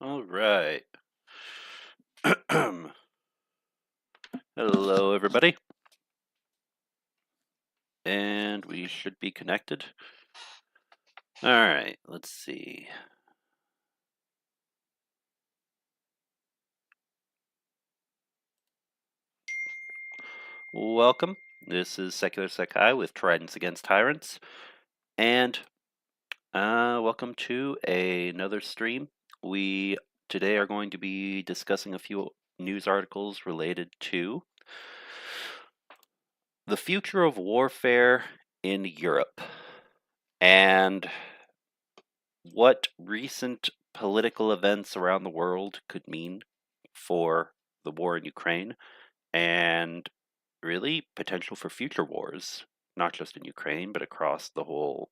All right. Hello, everybody. And we should be connected. All right, let's see. Welcome. This is Secular Sekai with Tridents Against Tyrants. And welcome to another stream. We today are going to be discussing a few news articles related to the future of warfare in Europe and what recent political events around the world could mean for the war in Ukraine and really potential for future wars, not just in Ukraine, but across the whole,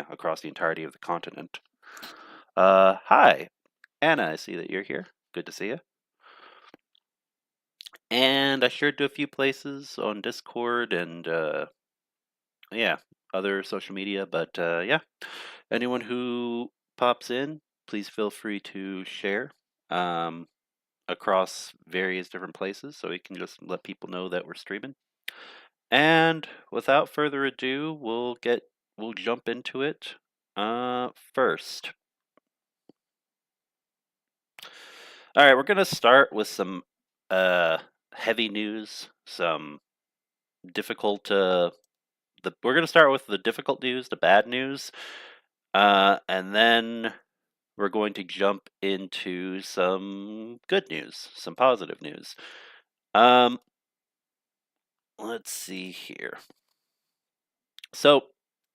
across the entirety of the continent. Hi, Anna, I see that you're here. Good to see you. And I shared to a few places on Discord and, yeah, other social media, but yeah, anyone who pops in, please feel free to share um, across various different places so we can just let people know that we're streaming. And without further ado, we'll jump into it first. All right, we're gonna start with some heavy news, some difficult we're gonna start with the difficult news, the bad news, and then we're going to jump into some good news, some positive news. Um, let's see here. So,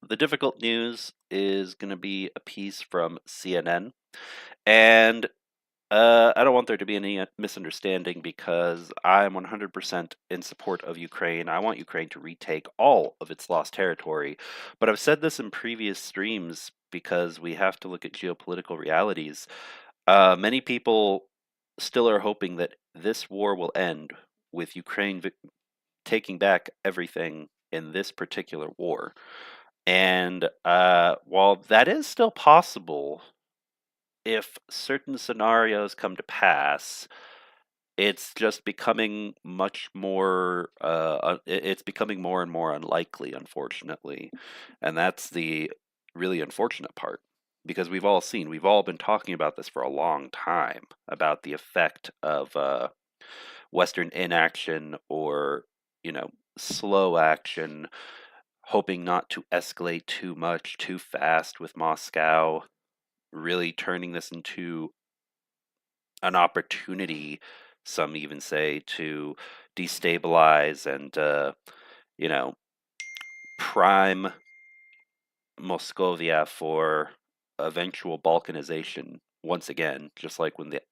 the difficult news is going to be a piece from CNN. And I don't want there to be any misunderstanding because I'm 100% in support of Ukraine. I want Ukraine to retake all of its lost territory. But I've said this in previous streams because we have to look at geopolitical realities. Many people still are hoping that this war will end with Ukraine taking back everything in this particular war. And while that is still possible, if certain scenarios come to pass, it's just becoming much more. It's becoming more and more unlikely, unfortunately, and that's the really unfortunate part. Because we've all been talking about this for a long time about the effect of Western inaction or, slow action, hoping not to escalate too much too fast with Moscow, really turning this into an opportunity, some even say, to destabilize and, you know, prime Moscovia for eventual balkanization once again, just like when the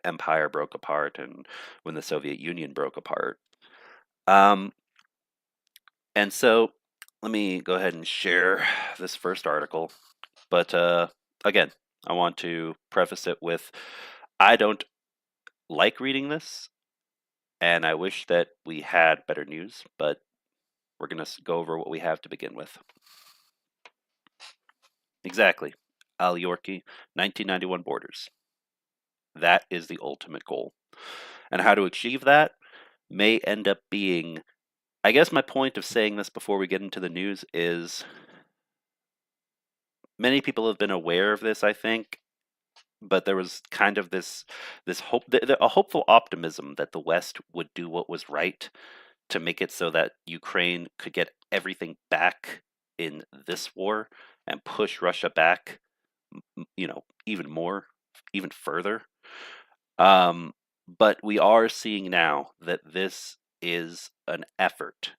empire broke apart and when the Soviet Union broke apart. Um, and so let me go ahead and share this first article. But again, I want to preface it with I don't like reading this, and I wish that we had better news, but we're going to go over what we have to begin with. Exactly. Al Yorki, 1991 borders. That is the ultimate goal. And how to achieve that may end up being, I guess my point of saying this before we get into the news is many people have been aware of this, I think, but there was kind of this hope, a hopeful optimism that the West would do what was right to make it so that Ukraine could get everything back in this war and push Russia back, even more, even further. Um, but we are seeing now that this is an effort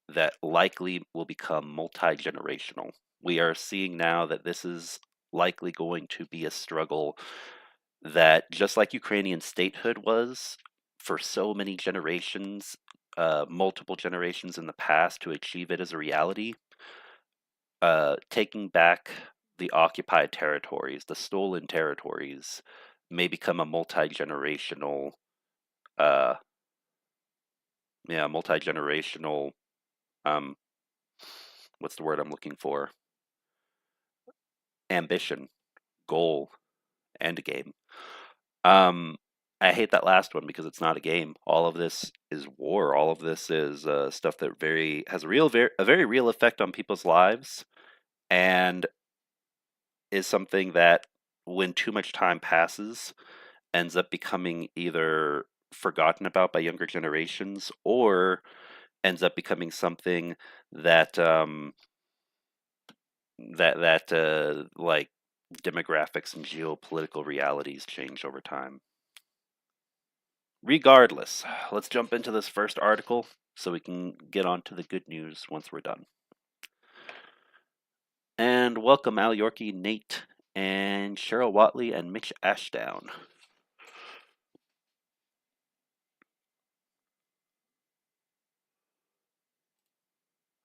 that likely will become multi-generational. We are seeing now that this is likely going to be a struggle that, just like Ukrainian statehood was for so many generations, multiple generations in the past to achieve it as a reality, taking back the occupied territories, the stolen territories, may become a multi-generational, uh, multi-generational, um, what's the word I'm looking for? Ambition, goal, end game. I hate that last one because it's not a game. All of this is war. All of this is stuff that has a very real effect on people's lives, and is something that, when too much time passes, ends up becoming either forgotten about by younger generations, or ends up becoming something that like demographics and geopolitical realities change over time. Regardless, let's jump into this first article so we can get on to the good news once we're done. And welcome Al Yorkie, Nate, and Cheryl Watley, and Mitch Ashdown.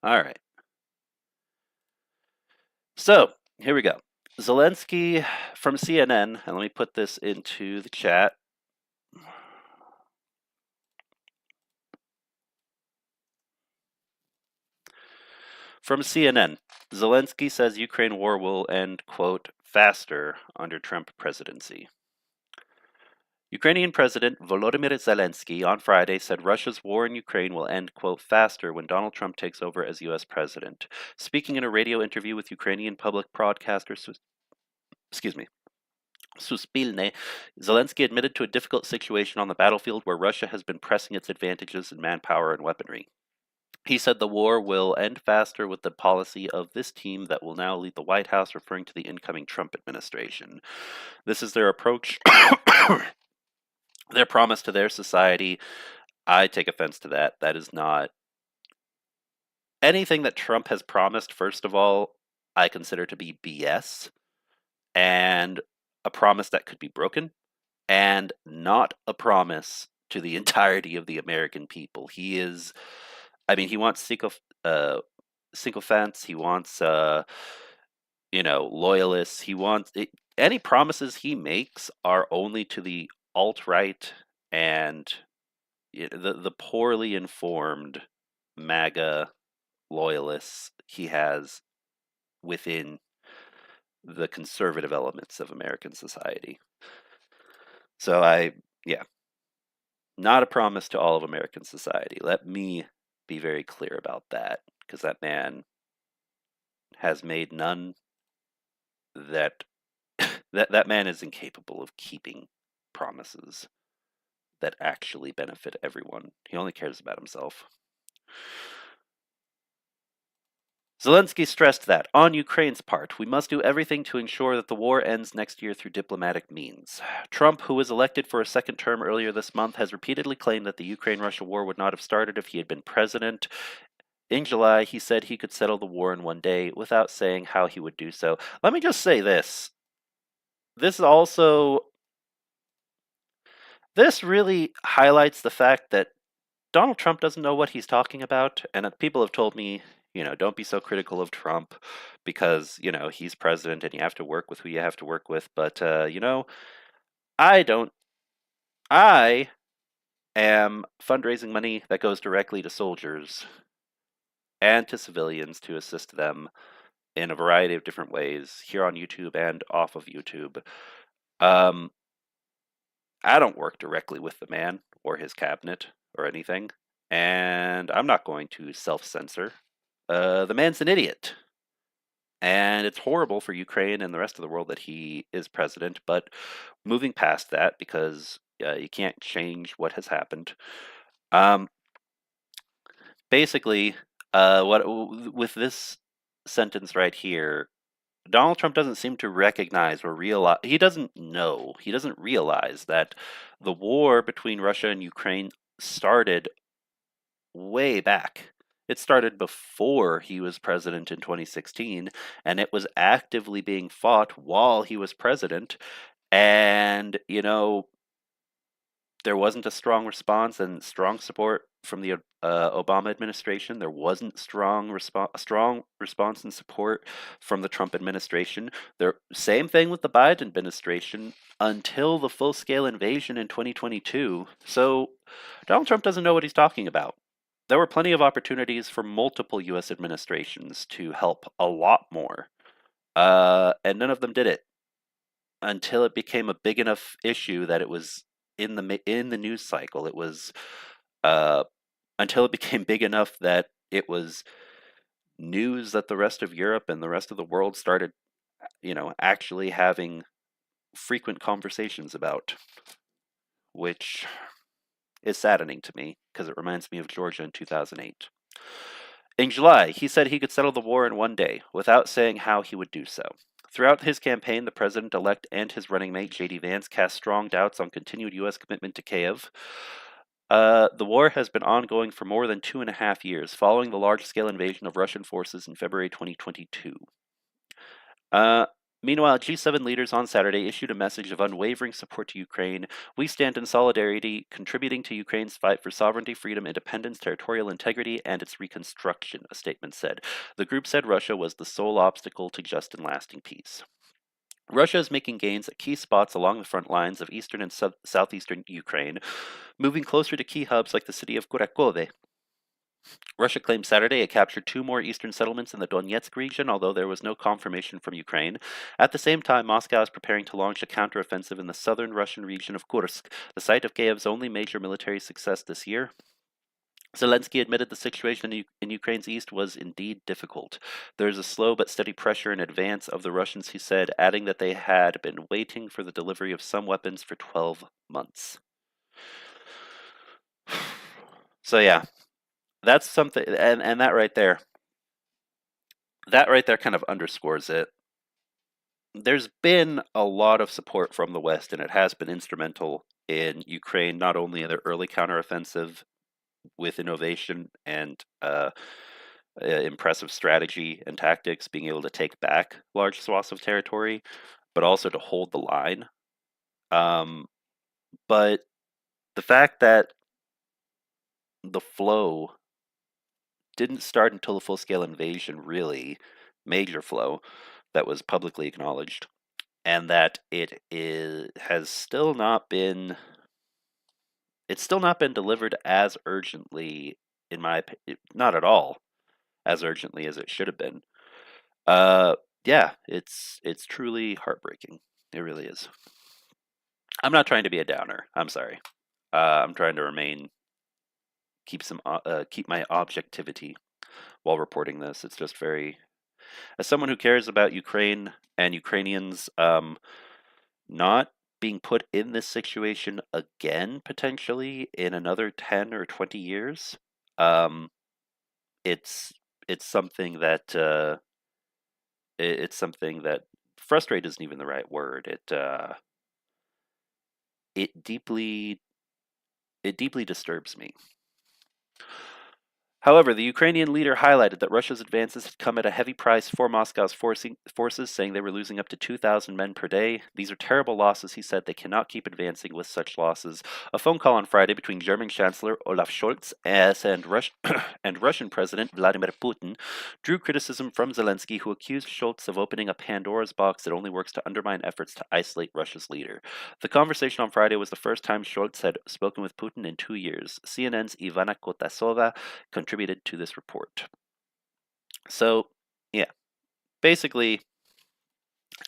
All right. So, here we go. Zelensky from CNN, and let me put this into the chat. From CNN, Zelensky says Ukraine war will end, quote, faster under Trump presidency. Ukrainian President Volodymyr Zelensky on Friday said Russia's war in Ukraine will end, quote, faster when Donald Trump takes over as U.S. president. Speaking in a radio interview with Ukrainian public broadcaster, Suspilne, Zelensky admitted to a difficult situation on the battlefield where Russia has been pressing its advantages in manpower and weaponry. He said the war will end faster with the policy of this team that will now lead the White House, referring to the incoming Trump administration. This is their approach, their promise to their society. I take offense to that. That is not anything that Trump has promised. First of all, I consider to be BS, and a promise that could be broken, and not a promise to the entirety of the American people. He wants sycophants, he wants, loyalists, any promises he makes are only to the alt-right and the poorly informed MAGA loyalists he has within the conservative elements of American society. So not a promise to all of American society. Let me be very clear about that, because that man has made none that that man is incapable of keeping promises that actually benefit everyone. He only cares about himself. Zelensky stressed that, on Ukraine's part, we must do everything to ensure that the war ends next year through diplomatic means. Trump, who was elected for a second term earlier this month, has repeatedly claimed that the Ukraine-Russia war would not have started if he had been president. In July, he said he could settle the war in one day without saying how he would do so. Let me just say this. This really highlights the fact that Donald Trump doesn't know what he's talking about, and people have told me, don't be so critical of Trump because, he's president and you have to work with who you have to work with. But, I don't. I am fundraising money that goes directly to soldiers and to civilians to assist them in a variety of different ways here on YouTube and off of YouTube. I don't work directly with the man or his cabinet or anything, and I'm not going to self-censor. The man's an idiot, and it's horrible for Ukraine and the rest of the world that he is president, but moving past that, because you can't change what has happened. Basically, with this sentence right here, Donald Trump doesn't seem to recognize or realize, he doesn't realize that the war between Russia and Ukraine started way back. It started before he was president in 2016, and it was actively being fought while he was president. And, there wasn't a strong response and strong support from the Obama administration. There wasn't a strong response and support from the Trump administration. Same thing with the Biden administration until the full-scale invasion in 2022. So Donald Trump doesn't know what he's talking about. There were plenty of opportunities for multiple U.S. administrations to help a lot more, and none of them did it. until it became a big enough issue that it was in the news cycle. It was uh, until it became big enough that it was news that the rest of Europe and the rest of the world started, actually having frequent conversations about, which is saddening to me because it reminds me of Georgia in 2008. In July, he said he could settle the war in one day without saying how he would do so. Throughout his campaign, the president elect and his running mate, J.D. Vance, cast strong doubts on continued U.S. commitment to Kiev. The war has been ongoing for more than 2.5 years, following the large scale invasion of Russian forces in February 2022. Uh, Meanwhile, G7 leaders on Saturday issued a message of unwavering support to Ukraine. We stand in solidarity, contributing to Ukraine's fight for sovereignty, freedom, independence, territorial integrity, and its reconstruction, a statement said. The group said Russia was the sole obstacle to just and lasting peace. Russia is making gains at key spots along the front lines of eastern and southeastern Ukraine, moving closer to key hubs like the city of Kurakove. Russia claimed Saturday it captured 2 more eastern settlements in the Donetsk region, although there was no confirmation from Ukraine. At the same time, Moscow is preparing to launch a counteroffensive in the southern Russian region of Kursk, the site of Kiev's only major military success this year. Zelensky admitted the situation in Ukraine's east was indeed difficult. There is a slow but steady pressure in advance of the Russians, he said, adding that they had been waiting for the delivery of some weapons for 12 months. So yeah, that's something, and that right there kind of underscores it. There's been a lot of support from the West, and it has been instrumental in Ukraine, not only in their early counteroffensive with innovation and impressive strategy and tactics, being able to take back large swaths of territory, but also to hold the line. But the fact that the flow didn't start until the full-scale invasion, really, major flow, that was publicly acknowledged, and that has still not been delivered as urgently, in my opinion, not at all as urgently as it should have been. Yeah, it's truly heartbreaking. It really is. I'm not trying to be a downer. I'm sorry. I'm trying to keep my objectivity while reporting this. It's just very, as someone who cares about Ukraine and Ukrainians, not being put in this situation again, potentially in another 10 or 20 years, it's something that it's something that frustrate isn't even the right word. It deeply disturbs me. However, the Ukrainian leader highlighted that Russia's advances had come at a heavy price for Moscow's forces, saying they were losing up to 2,000 men per day. These are terrible losses, he said. They cannot keep advancing with such losses. A phone call on Friday between German Chancellor Olaf Scholz and Russian President Vladimir Putin drew criticism from Zelensky, who accused Scholz of opening a Pandora's box that only works to undermine efforts to isolate Russia's leader. The conversation on Friday was the first time Scholz had spoken with Putin in 2 years. CNN's Ivana Kotasova contributed to this report. So, yeah, basically,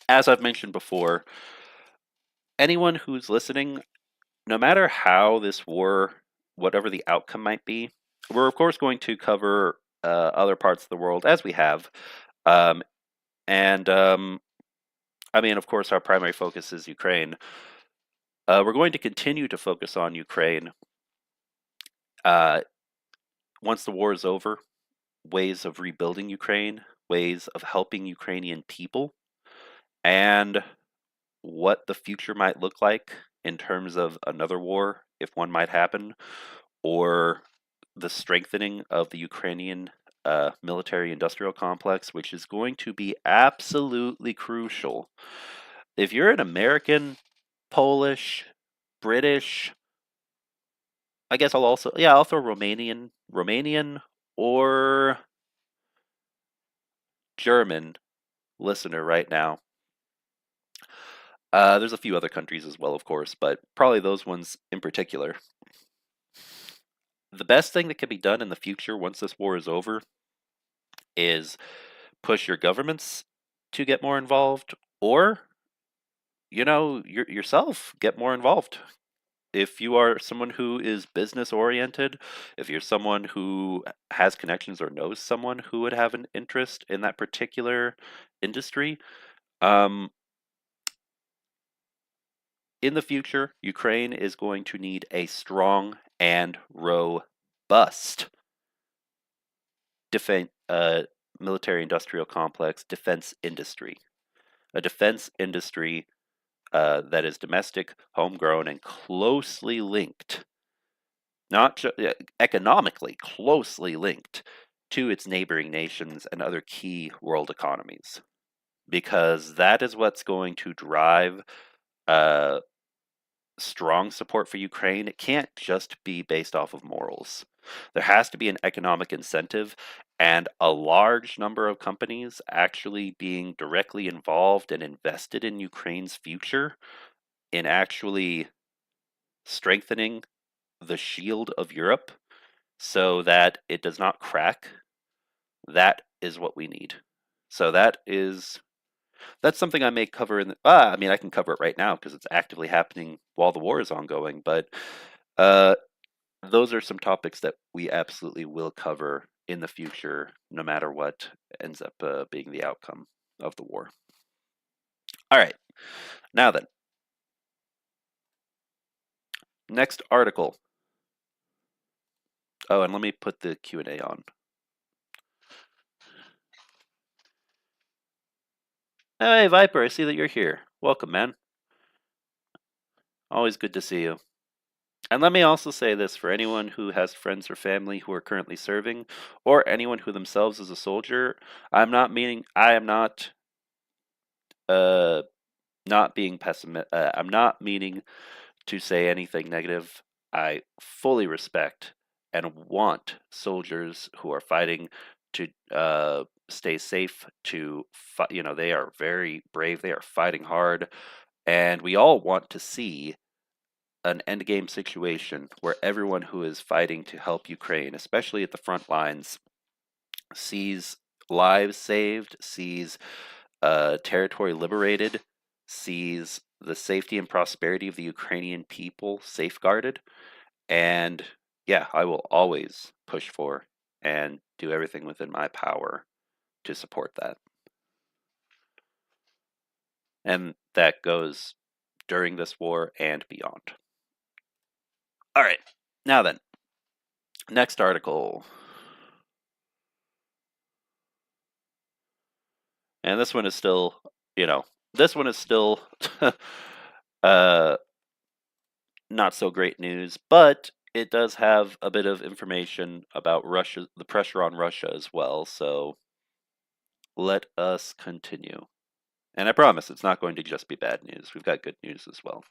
as I've mentioned before, anyone who's listening, no matter how this war, whatever the outcome might be, we're of course going to cover other parts of the world as we have. And I mean, of course, our primary focus is Ukraine. We're going to continue to focus on Ukraine once the war is over, ways of rebuilding Ukraine, ways of helping Ukrainian people, and what the future might look like in terms of another war, if one might happen, or the strengthening of the Ukrainian military industrial complex, which is going to be absolutely crucial. If you're an American, Polish, British, I guess I'll throw Romanian or German listener right now. There's a few other countries as well, of course, but probably those ones in particular. The best thing that can be done in the future once this war is over is push your governments to get more involved, or yourself get more involved. If you are someone who is business oriented, if you're someone who has connections or knows someone who would have an interest in that particular industry, um, in the future, Ukraine is going to need a strong and robust defense, military industrial complex defense industry. A defense industry that is domestic, homegrown, and closely linked, not economically closely linked to its neighboring nations and other key world economies, because that is what's going to drive uh, strong support for Ukraine. It can't just be based off of morals. There has to be an economic incentive, and a large number of companies actually being directly involved and invested in Ukraine's future, in actually strengthening the shield of Europe so that it does not crack. That is what we need. So that's something I may cover in the, I mean, I can cover it right now because it's actively happening while the war is ongoing, but uh, those are some topics that we absolutely will cover in the future, no matter what ends up being the outcome of the war. All right, now then, next article. Oh, and let me put the Q&A on. Hey, Viper, I see that you're here. Welcome, man. Always good to see you. And let me also say this for anyone who has friends or family who are currently serving, or anyone who themselves is a soldier. I am uh not being pessimistic. I'm not meaning to say anything negative. I fully respect and want soldiers who are fighting to stay safe. They are very brave. They are fighting hard, and we all want to see an endgame situation where everyone who is fighting to help Ukraine, especially at the front lines, sees lives saved, sees territory liberated, sees the safety and prosperity of the Ukrainian people safeguarded. And yeah, I will always push for and do everything within my power to support that. And that goes during this war and beyond. All right, now then, next article. And this one is still, this one is still uh, not so great news, but it does have a bit of information about Russia, the pressure on Russia as well. So let us continue. And I promise it's not going to just be bad news. We've got good news as well.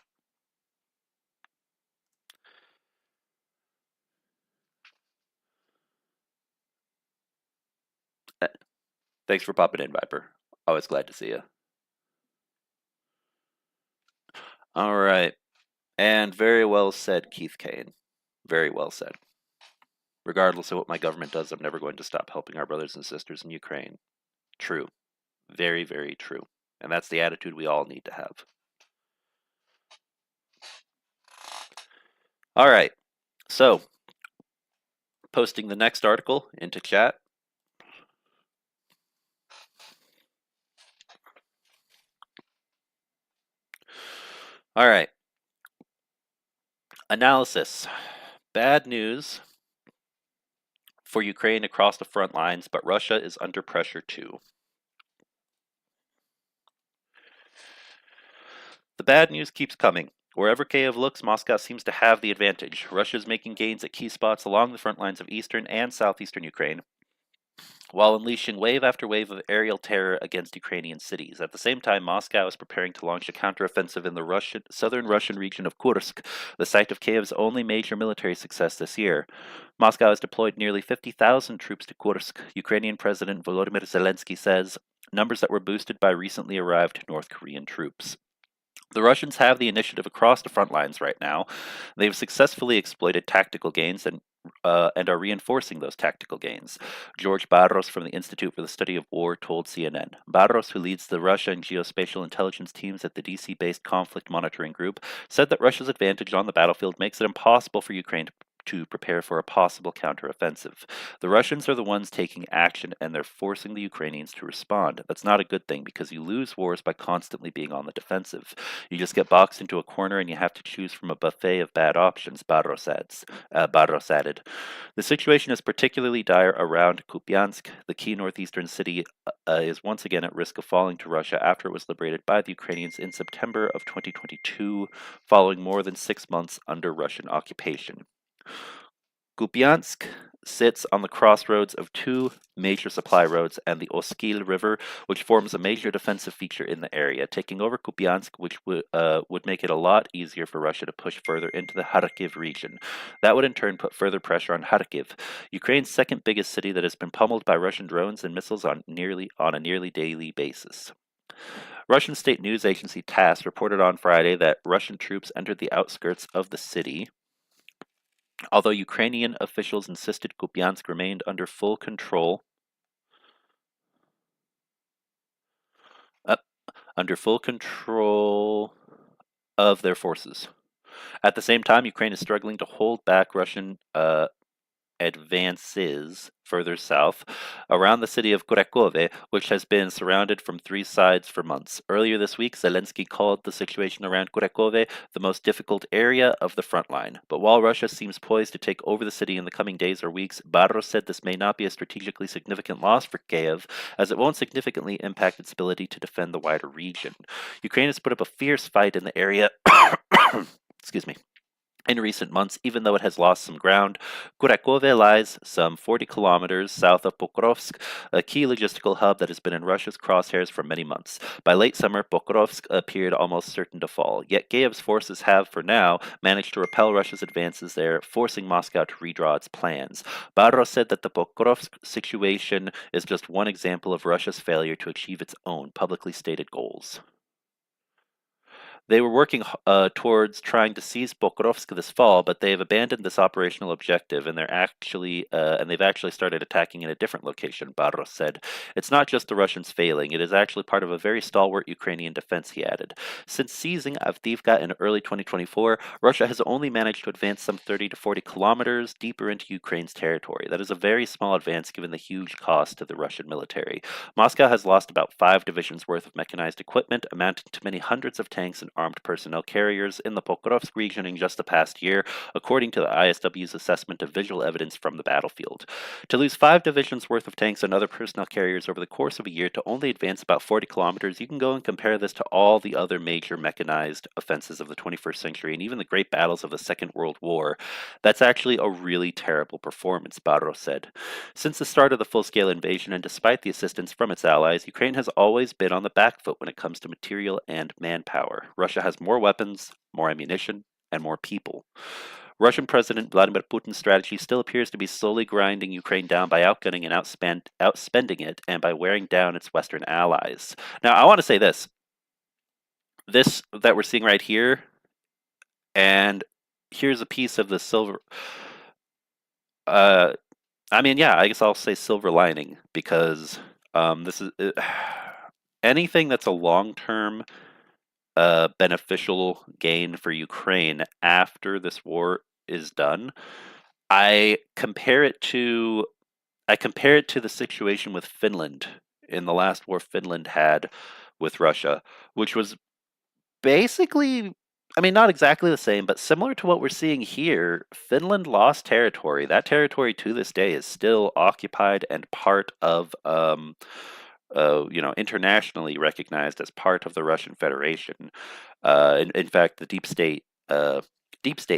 Thanks for popping in, Viper. Always glad to see you. All right. And very well said, Keith Kane. Very well said. Regardless of what my government does, I'm never going to stop helping our brothers and sisters in Ukraine. True. Very, very true. And that's the attitude we all need to have. All right. So, posting the next article into chat. All right. Analysis. Bad news for Ukraine across the front lines, but Russia is under pressure too. The bad news keeps coming. Wherever Kiev looks, Moscow seems to have the advantage. Russia is making gains at key spots along the front lines of eastern and southeastern Ukraine, while unleashing wave after wave of aerial terror against Ukrainian cities. At the same time, Moscow is preparing to launch a counteroffensive in the southern Russian region of Kursk, the site of Kiev's only major military success this year. Moscow has deployed nearly 50,000 troops to Kursk. Ukrainian President Volodymyr Zelensky says, numbers that were boosted by recently arrived North Korean troops. The Russians have the initiative across the front lines right now. They've successfully exploited tactical gains and and are reinforcing those tactical gains. George Barros from the Institute for the Study of War told CNN. Barros, who leads the Russian geospatial intelligence teams at the DC-based Conflict Monitoring Group, said that Russia's advantage on the battlefield makes it impossible for Ukraine to prepare for a possible counteroffensive. The Russians are the ones taking action and they're forcing the Ukrainians to respond. That's not a good thing because you lose wars by constantly being on the defensive. You just get boxed into a corner and you have to choose from a buffet of bad options, Barros added. The situation is particularly dire around Kupiansk. The key northeastern city is once again at risk of falling to Russia after it was liberated by the Ukrainians in September of 2022, following more than 6 months under Russian occupation. Kupiansk sits on the crossroads of two major supply roads and the Oskil River, which forms a major defensive feature in the area. Taking over Kupiansk, which would make it a lot easier for Russia to push further into the Kharkiv region. That would in turn put further pressure on Kharkiv, Ukraine's second biggest city that has been pummeled by Russian drones and missiles on a nearly daily basis. Russian state news agency TASS reported on Friday that Russian troops entered the outskirts of the city. Although Ukrainian officials insisted Kupiansk remained under full control uh, of their forces. At the same time, Ukraine is struggling to hold back Russian advances further south around the city of Kurakove, which has been surrounded from three sides for months. Earlier this week, Zelensky called the situation around Kurakove the most difficult area of the front line. But while Russia seems poised to take over the city in the coming days or weeks, Barros said this may not be a strategically significant loss for Kiev, as it won't significantly impact its ability to defend the wider region. Ukraine has put up a fierce fight in the area. Excuse me. In recent months, even though it has lost some ground, Kurakove lies some 40 kilometers south of Pokrovsk, a key logistical hub that has been in Russia's crosshairs for many months. By late summer, Pokrovsk appeared almost certain to fall, yet Kiev's forces have, for now, managed to repel Russia's advances there, forcing Moscow to redraw its plans. Barros said that the Pokrovsk situation is just one example of Russia's failure to achieve its own publicly stated goals. They were working towards trying to seize Pokrovsk this fall, but they have abandoned this operational objective, and they've actually started attacking in a different location. Barros said, "It's not just the Russians failing; it is actually part of a very stalwart Ukrainian defense." He added, "Since seizing Avdiivka in early 2024, Russia has only managed to advance some 30 to 40 kilometers deeper into Ukraine's territory. That is a very small advance given the huge cost to the Russian military. Moscow has lost about 5 divisions worth of mechanized equipment, amounting to many hundreds of tanks and armed personnel carriers in the Pokrovsk region in just the past year, according to the ISW's assessment of visual evidence from the battlefield. To lose 5 divisions worth of tanks and other personnel carriers over the course of a year to only advance about 40 kilometers, you can go and compare this to all the other major mechanized offenses of the 21st century and even the great battles of the Second World War. That's actually a really terrible performance," Barros said. Since the start of the full-scale invasion and despite the assistance from its allies, Ukraine has always been on the back foot when it comes to material and manpower. Russia has more weapons, more ammunition, and more people. Russian President Vladimir Putin's strategy still appears to be slowly grinding Ukraine down by outgunning and outspending it, and by wearing down its Western allies. Now, I want to say this. This that we're seeing right here, and here's a piece of the silver... I guess I'll say silver lining, because this is... anything that's a long-term beneficial gain for Ukraine after this war is done. I compare it to the situation with Finland in the last war Finland had with Russia, which was basically, not exactly the same, but similar to what we're seeing here. Finland lost territory. That territory to this day is still occupied and part of internationally recognized as part of the Russian Federation. In fact, the deep state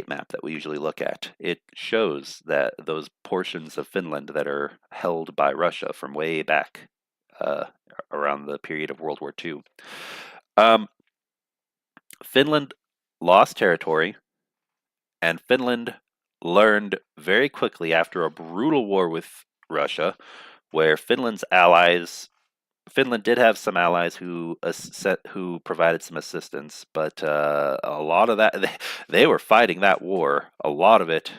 map that we usually look at, it shows that those portions of Finland that are held by Russia from way back around the period of World War II. Finland lost territory, and Finland learned very quickly after a brutal war with Russia, where Finland did have some allies who provided some assistance, but a lot of that, they were fighting that war. A lot of it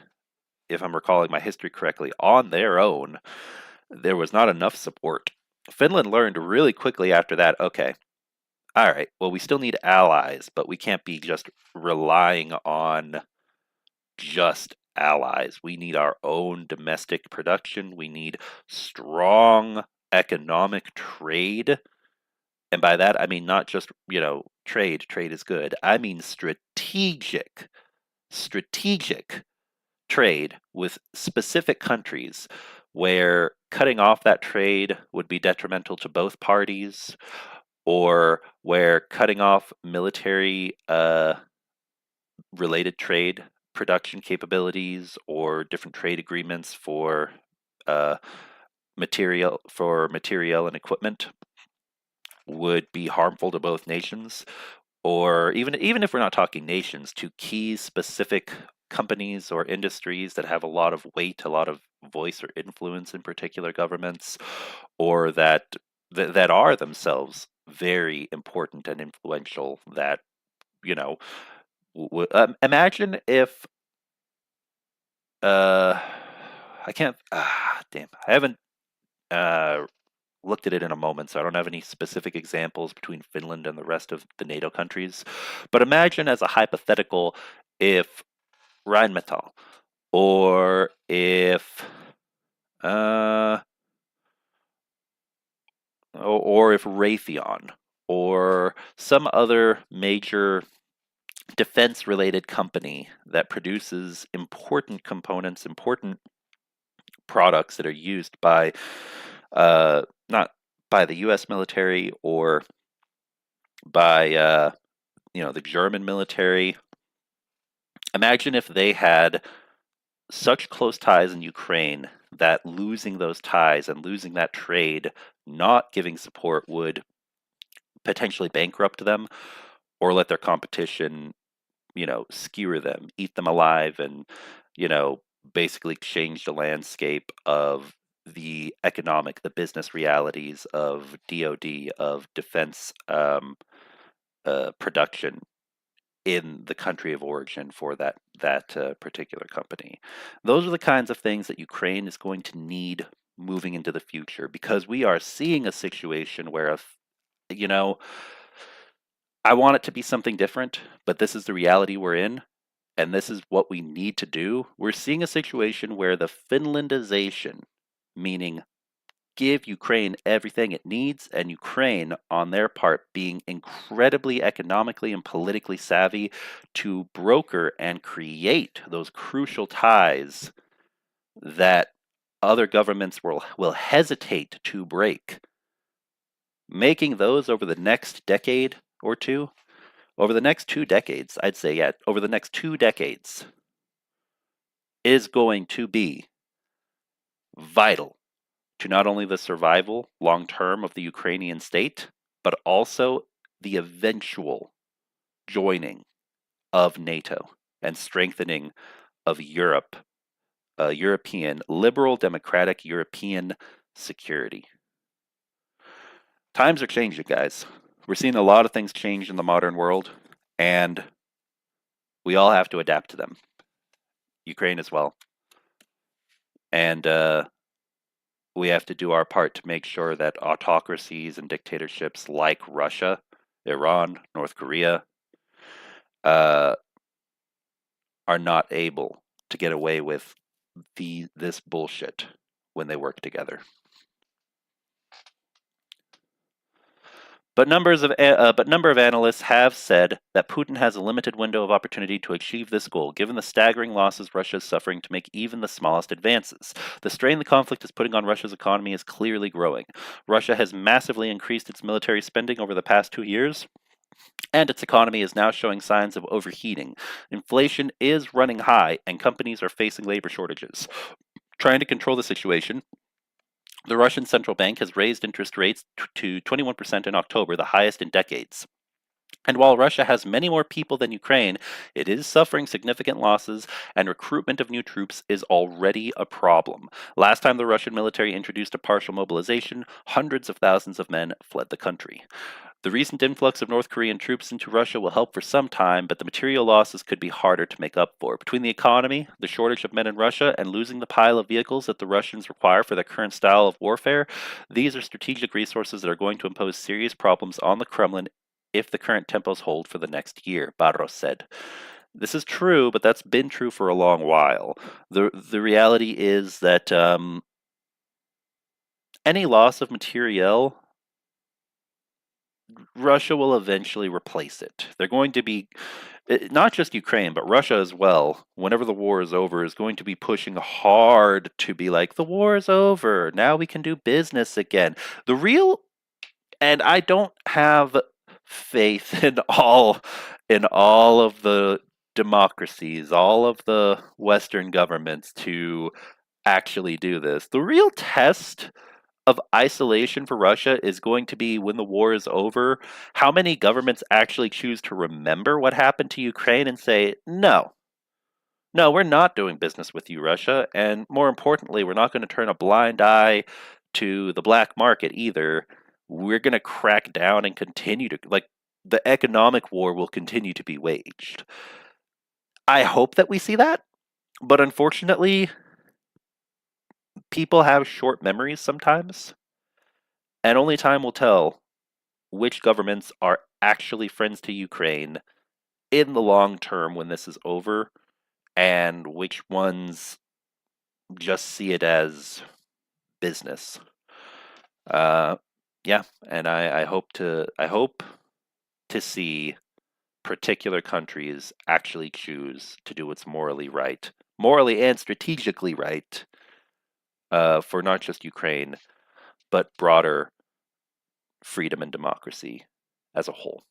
if I'm recalling my history correctly, on their own, there was not enough support. Finland learned really quickly after that, okay, all right, well, we still need allies, but we can't be just relying on just allies. We need our own domestic production. We need strong economic trade. And by that, I mean not just, trade is good. I mean strategic trade with specific countries where cutting off that trade would be detrimental to both parties, or where cutting off military related trade production capabilities or different trade agreements for uh, material and equipment would be harmful to both nations, or even if we're not talking nations, to key specific companies or industries that have a lot of weight, a lot of voice or influence in particular governments, or that are themselves very important and influential. That you know, imagine if uh, I can't. Damn, I haven't uh, looked at it in a moment, so I don't have any specific examples between Finland and the rest of the NATO countries. But imagine as a hypothetical if Rheinmetall, or uh, or if Raytheon, or some other major defense-related company that produces important components, important products that are used by not by the U.S. military or by the German military. Imagine if they had such close ties in Ukraine that losing those ties and losing that trade, not giving support, would potentially bankrupt them or let their competition, skewer them, eat them alive, and, you know, basically change the landscape of the business realities of DoD, of defense production in the country of origin for that particular company. Those are the kinds of things that Ukraine is going to need moving into the future, because we are seeing a situation where, if, you know, I want it to be something different, but this is the reality we're in, and this is what we need to do. We're seeing a situation where the Finlandization, meaning give Ukraine everything it needs, and Ukraine, on their part, being incredibly economically and politically savvy to broker and create those crucial ties that other governments will hesitate to break. Making those over the next decade or two, over the next 2 decades, I'd say, yeah, over the next 2 decades, is going to be vital to not only the survival long term of the Ukrainian state, but also the eventual joining of NATO and strengthening of Europe, European, liberal, democratic European security. Times are changing, guys. We're seeing a lot of things change in the modern world, and we all have to adapt to them. Ukraine as well. And we have to do our part to make sure that autocracies and dictatorships like Russia, Iran, North Korea, are not able to get away with this bullshit when they work together. But number of analysts have said that Putin has a limited window of opportunity to achieve this goal, given the staggering losses Russia is suffering to make even the smallest advances. The strain the conflict is putting on Russia's economy is clearly growing. Russia has massively increased its military spending over the past 2 years, and its economy is now showing signs of overheating. Inflation is running high, and companies are facing labor shortages. Trying to control the situation, the Russian central bank has raised interest rates to 21% in October, the highest in decades. And while Russia has many more people than Ukraine, it is suffering significant losses, and recruitment of new troops is already a problem. Last time the Russian military introduced a partial mobilization, hundreds of thousands of men fled the country. The recent influx of North Korean troops into Russia will help for some time, but the material losses could be harder to make up for. Between the economy, the shortage of men in Russia, and losing the pile of vehicles that the Russians require for their current style of warfare, these are strategic resources that are going to impose serious problems on the Kremlin if the current tempos hold for the next year, Barros said. This is true, but that's been true for a long while. The reality is that any loss of materiel, Russia will eventually replace it. They're going to be, not just Ukraine, but Russia as well, whenever the war is over, is going to be pushing hard to be like, the war is over. Now we can do business again. The real, and I don't have faith in all of the democracies, all of the Western governments to actually do this. The real test of isolation for Russia is going to be when the war is over, how many governments actually choose to remember what happened to Ukraine and say, no, no, we're not doing business with you, Russia. And more importantly, we're not going to turn a blind eye to the black market either. We're going to crack down and continue to, like, the economic war will continue to be waged. I hope that we see that, but unfortunately, people have short memories sometimes, and only time will tell which governments are actually friends to Ukraine in the long term when this is over, and which ones just see it as business. Uh, yeah, and I hope to see particular countries actually choose to do what's morally right, morally and strategically right, for not just Ukraine but broader freedom and democracy as a whole.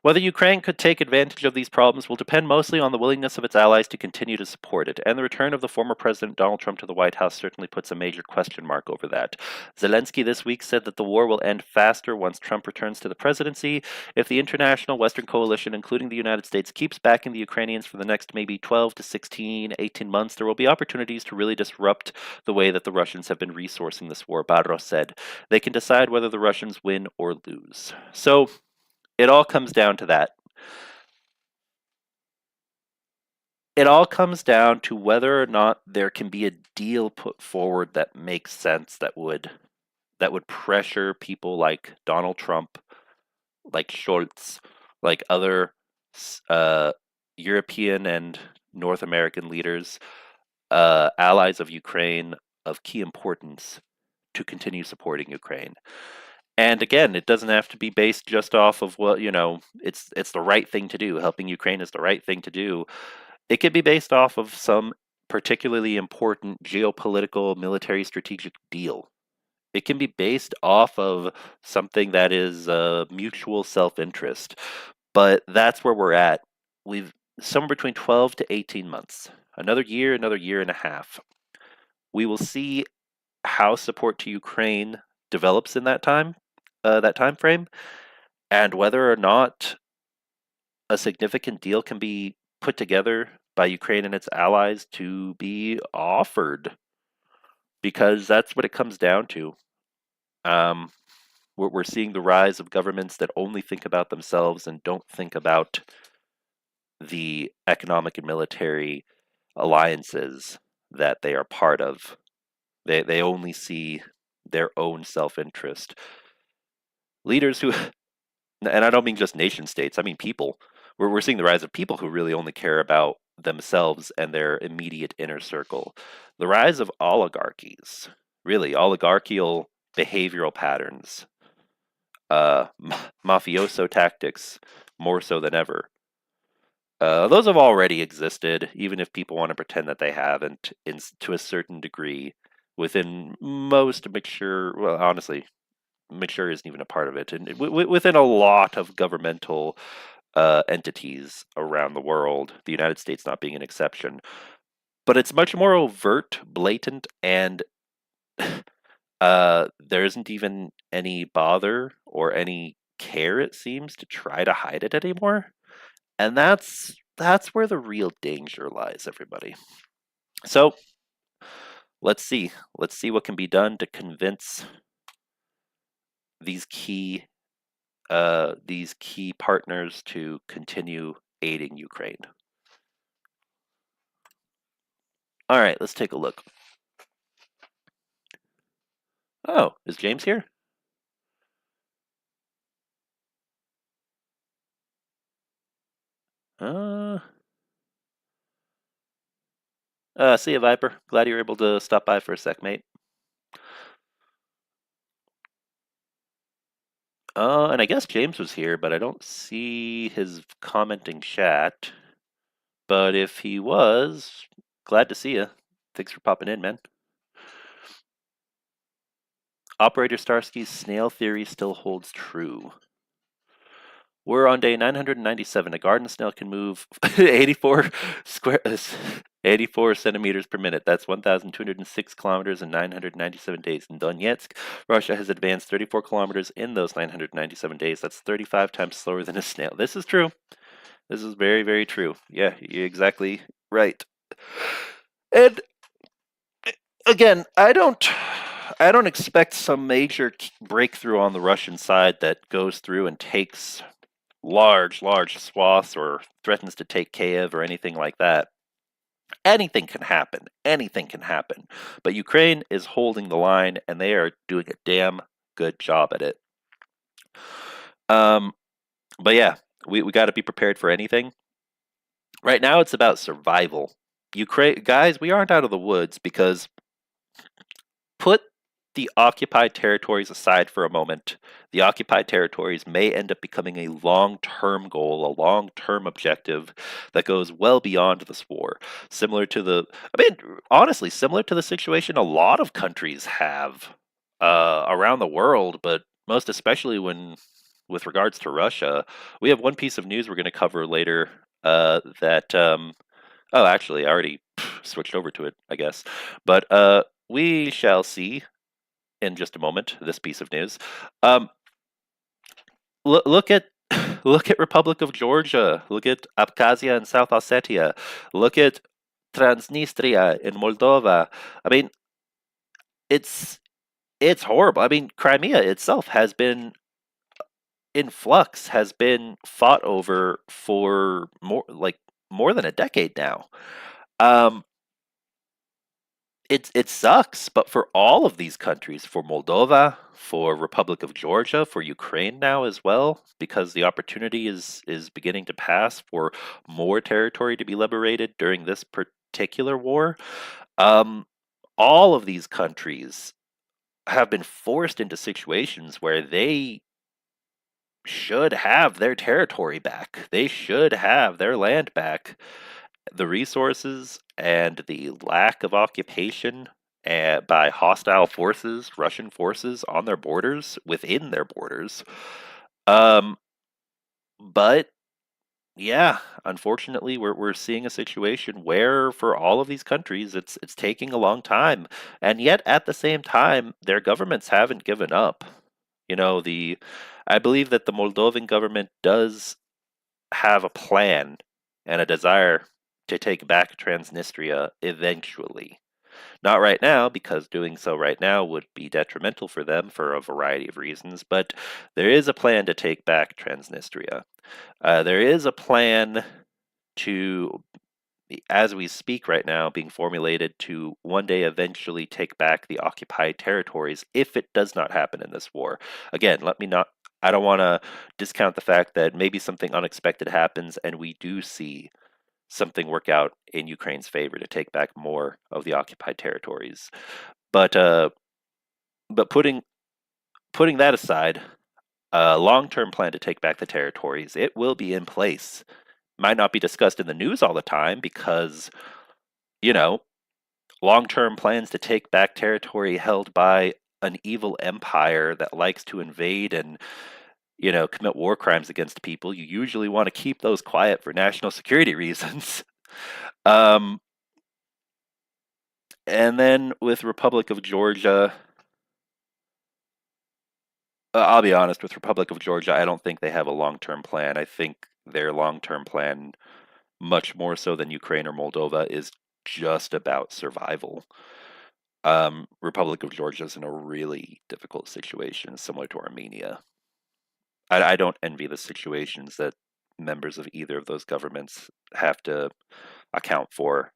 Whether Ukraine could take advantage of these problems will depend mostly on the willingness of its allies to continue to support it, and the return of the former President Donald Trump to the White House certainly puts a major question mark over that. Zelensky this week said that the war will end faster once Trump returns to the presidency. If the international Western coalition, including the United States, keeps backing the Ukrainians for the next maybe 12 to 16, 18 months, there will be opportunities to really disrupt the way that the Russians have been resourcing this war, Barros said. They can decide whether the Russians win or lose. So, it all comes down to that. It all comes down to whether or not there can be a deal put forward that makes sense, that would pressure people like Donald Trump, like Scholz, like other uh, European and North American leaders, allies of Ukraine of key importance, to continue supporting Ukraine. And again, it doesn't have to be based just off of, well, it's the right thing to do. Helping Ukraine is the right thing to do. It could be based off of some particularly important geopolitical, military, strategic deal. It can be based off of something that is mutual self-interest. But that's where we're at. We've somewhere between 12 to 18 months. Another year and a half. We will see how support to Ukraine develops in that time frame, and whether or not a significant deal can be put together by Ukraine and its allies to be offered, because that's what it comes down to. Um, we're seeing the rise of governments that only think about themselves and don't think about the economic and military alliances that they are part of. They only see their own self-interest. Leaders who, and I don't mean just nation states, I mean people. We're seeing the rise of people who really only care about themselves and their immediate inner circle. The rise of oligarchies, really, oligarchical behavioral patterns, mafioso tactics, more so than ever. Those have already existed, even if people want to pretend that they haven't, to a certain degree, within most mature, well, honestly, mature isn't even a part of it, and within a lot of governmental entities around the world, the United States not being an exception. But it's much more overt, blatant, and there isn't even any bother or any care, it seems, to try to hide it anymore. And that's where the real danger lies, everybody. So let's see what can be done to convince these key partners to continue aiding Ukraine. All right, let's take a look. Oh, is James here? See you, Viper. Glad you were able to stop by for a sec, mate. And I guess James was here, but I don't see his commenting chat. But if he was, glad to see you. Thanks for popping in, man. Operator Starsky's snail theory still holds true. We're on day 997. A garden snail can move 84 centimeters per minute. That's 1,206 kilometers in 997 days. In Donetsk, Russia has advanced 34 kilometers in those 997 days. That's 35 times slower than a snail. This is true. This is very, very true. Yeah, you're exactly right. And again, I don't expect some major breakthrough on the Russian side that goes through and takes large swaths or threatens to take Kiev or anything like that. Anything can happen. Anything can happen. But Ukraine is holding the line, and they are doing a damn good job at it. But yeah, we got to be prepared for anything. Right now, it's about survival. Ukraine, guys, we aren't out of the woods because put the occupied territories aside for a moment. The occupied territories may end up becoming a long-term goal, a long-term objective that goes well beyond this war. Honestly, similar to the situation a lot of countries have around the world, but most especially with regards to Russia. We have one piece of news we're going to cover later oh, actually, I already switched over to it, I guess. But we shall see in just a moment this piece of news. Look at Republic of Georgia. Look at Abkhazia and South Ossetia. Look at Transnistria in Moldova. I mean, it's horrible. I mean, Crimea itself has been in flux, has been fought over for more than a decade now. It sucks, but for all of these countries, for Moldova, for Republic of Georgia, for Ukraine now as well, because the opportunity is beginning to pass for more territory to be liberated during this particular war. All of these countries have been forced into situations where they should have their territory back. They should have their land back. The resources and the lack of occupation by hostile forces, Russian forces on their borders, within their borders. But yeah, unfortunately, we're seeing a situation where for all of these countries, it's taking a long time, and yet at the same time, their governments haven't given up. I believe that the Moldovan government does have a plan and a desire to take back Transnistria eventually. Not right now, because doing so right now would be detrimental for them for a variety of reasons, but there is a plan to take back Transnistria. There is a plan to, as we speak right now, being formulated to one day eventually take back the occupied territories if it does not happen in this war. Again, I don't want to discount the fact that maybe something unexpected happens and we do see something work out in Ukraine's favor to take back more of the occupied territories. But putting that aside, a long-term plan to take back the territories, it will be in place. Might not be discussed in the news all the time because, long-term plans to take back territory held by an evil empire that likes to invade and commit war crimes against people, you usually want to keep those quiet for national security reasons. And then with Republic of Georgia, I'll be honest, with Republic of Georgia, I don't think they have a long-term plan. I think their long-term plan, much more so than Ukraine or Moldova, is just about survival. Republic of Georgia is in a really difficult situation, similar to Armenia. I don't envy the situations that members of either of those governments have to account for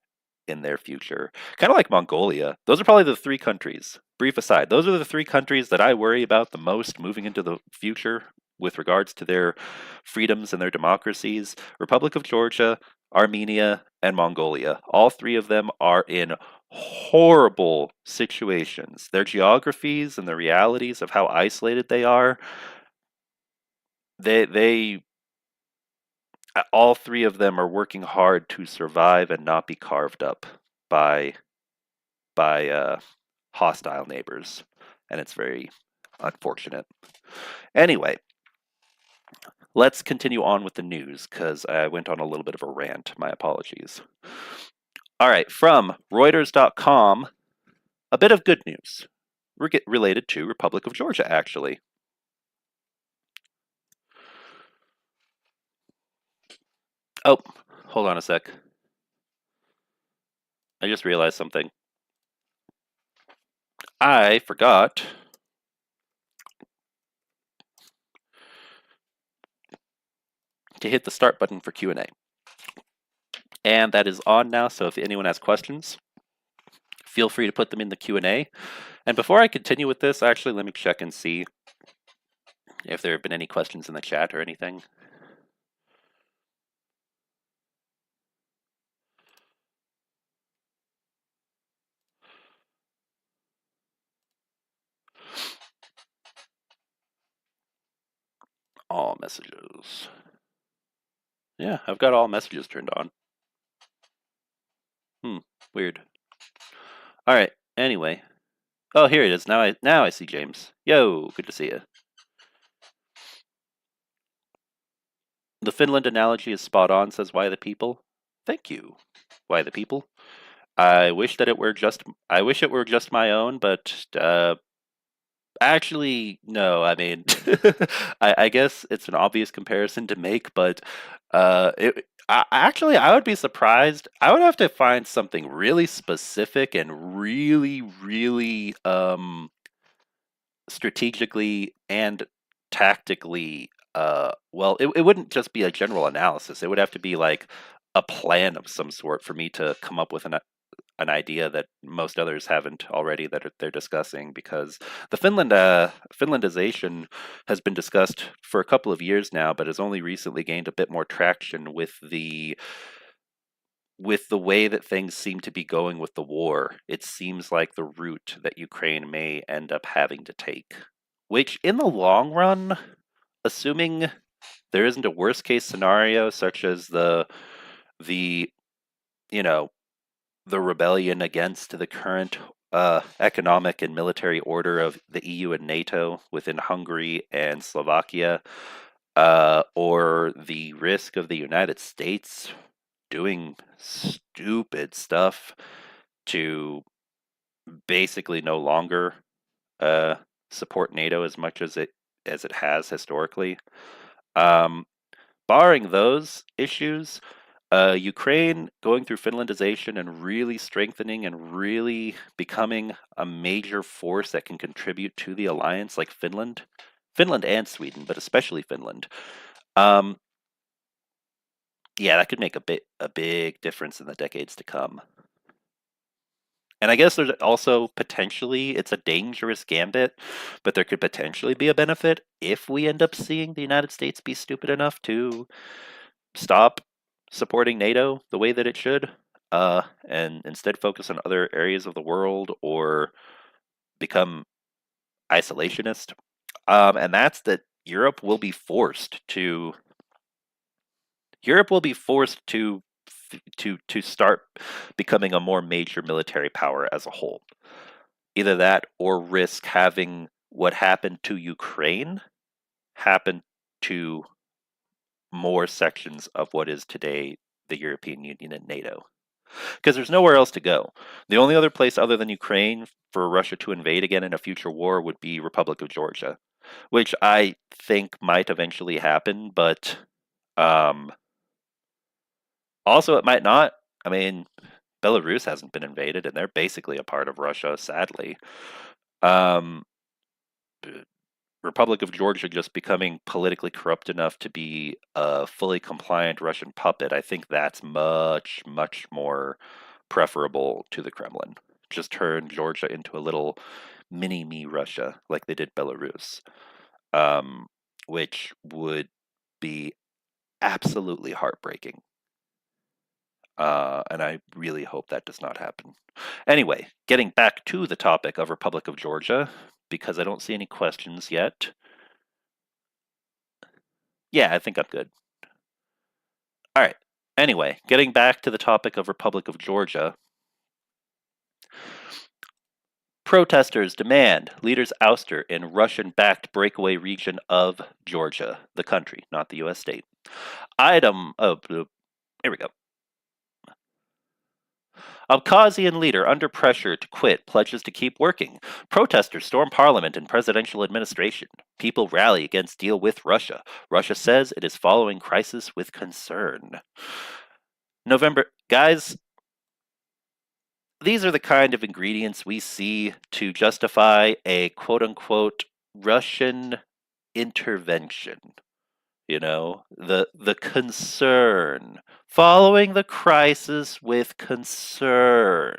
in their future. Kind of like Mongolia. Those are probably the three countries. Brief aside, those are the three countries that I worry about the most moving into the future with regards to their freedoms and their democracies. Republic of Georgia, Armenia, and Mongolia. All three of them are in horrible situations. Their geographies and the realities of how isolated they are, they all three of them are working hard to survive and not be carved up by by hostile neighbors, and it's very unfortunate. Anyway, let's continue on with the news because I went on a little bit of a rant. My apologies. All right, from Reuters.com, a bit of good news related to Republic of Georgia, actually. Oh, hold on a sec. I just realized something. I forgot to hit the start button for Q&A. And that is on now, so if anyone has questions, feel free to put them in the Q&A. And before I continue with this, actually, let me check and see if there have been any questions in the chat or anything. All messages. Yeah, I've got all messages turned on. Weird. All right. Anyway. Oh, here it is. Now I see James. Yo, good to see you. The Finland analogy is spot on, says Why the People. Thank you. Why the People. I wish it were just my own, but actually, no. I mean, I guess it's an obvious comparison to make, but I would be surprised. I would have to find something really specific and really, really strategically and tactically. Well, it wouldn't just be a general analysis. It would have to be like a plan of some sort for me to come up with an idea that most others haven't already that they're discussing, because the Finlandization has been discussed for a couple of years now, but has only recently gained a bit more traction with the way that things seem to be going with the war. It seems like the route that Ukraine may end up having to take, which in the long run, assuming there isn't a worst case scenario such as the you know the rebellion against the current economic and military order of the EU and NATO within Hungary and Slovakia, or the risk of the United States doing stupid stuff to basically no longer support NATO as much as it has historically. Barring those issues, Ukraine going through Finlandization and really strengthening and really becoming a major force that can contribute to the alliance, like Finland and Sweden, but especially Finland. Yeah, that could make a big difference in the decades to come. And I guess there's also potentially, it's a dangerous gambit, but there could potentially be a benefit if we end up seeing the United States be stupid enough to stop supporting NATO the way that it should, and instead focus on other areas of the world or become isolationist. And that's that Europe will be forced to start becoming a more major military power as a whole. Either that or risk having what happened to Ukraine happen to more sections of what is today the European Union and NATO. Because there's nowhere else to go. The only other place other than Ukraine for Russia to invade again in a future war would be Republic of Georgia, which I think might eventually happen, but also it might not. I mean, Belarus hasn't been invaded, and they're basically a part of Russia, sadly. Um, Republic of Georgia just becoming politically corrupt enough to be a fully compliant Russian puppet, I think that's much, much more preferable to the Kremlin. Just turn Georgia into a little mini me Russia, like they did Belarus, um, which would be absolutely heartbreaking. And I really hope that does not happen. Anyway, getting back to the topic of Republic of Georgia, because I don't see any questions yet. Yeah, I think I'm good. All right. Anyway, getting back to the topic of Republic of Georgia. Protesters demand leaders ouster in Russian-backed breakaway region of Georgia, the country, not the U.S. state. Item. Oh, here we go. Abkhazian leader under pressure to quit pledges to keep working. Protesters storm parliament and presidential administration. People rally against deal with Russia. Russia says it is following crisis with concern. November. Guys, these are the kind of ingredients we see to justify a quote-unquote Russian intervention. You know, the concern, following the crisis with concern.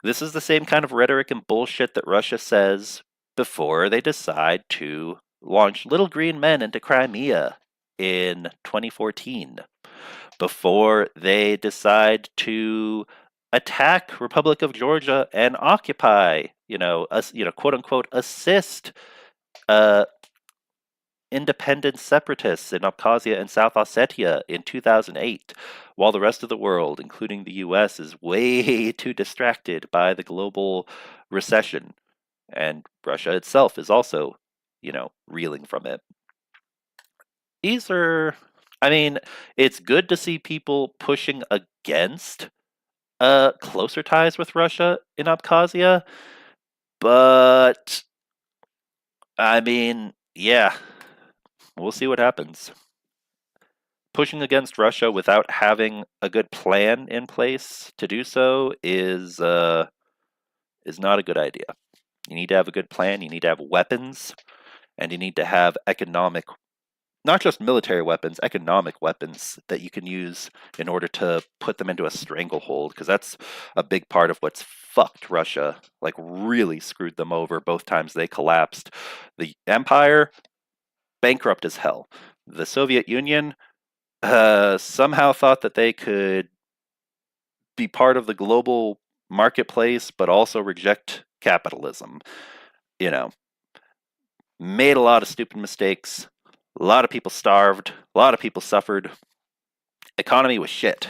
This is the same kind of rhetoric and bullshit that Russia says before they decide to launch little green men into Crimea in 2014, before they decide to attack Republic of Georgia and occupy, quote unquote, assist uh, independent separatists in Abkhazia and South Ossetia in 2008, while the rest of the world, including the US, is way too distracted by the global recession. And Russia itself is also, reeling from it. These are, I mean, it's good to see people pushing against closer ties with Russia in Abkhazia, but I mean, yeah, we'll see what happens. Pushing against Russia without having a good plan in place to do so is not a good idea. You need to have a good plan. You need to have weapons, and you need to have economic, not just military weapons, economic weapons that you can use in order to put them into a stranglehold, because that's a big part of what's fucked Russia, like really screwed them over both times they collapsed. The empire, bankrupt as hell. The Soviet Union somehow thought that they could be part of the global marketplace, but also reject capitalism. You know, made a lot of stupid mistakes. A lot of people starved. A lot of people suffered. Economy was shit.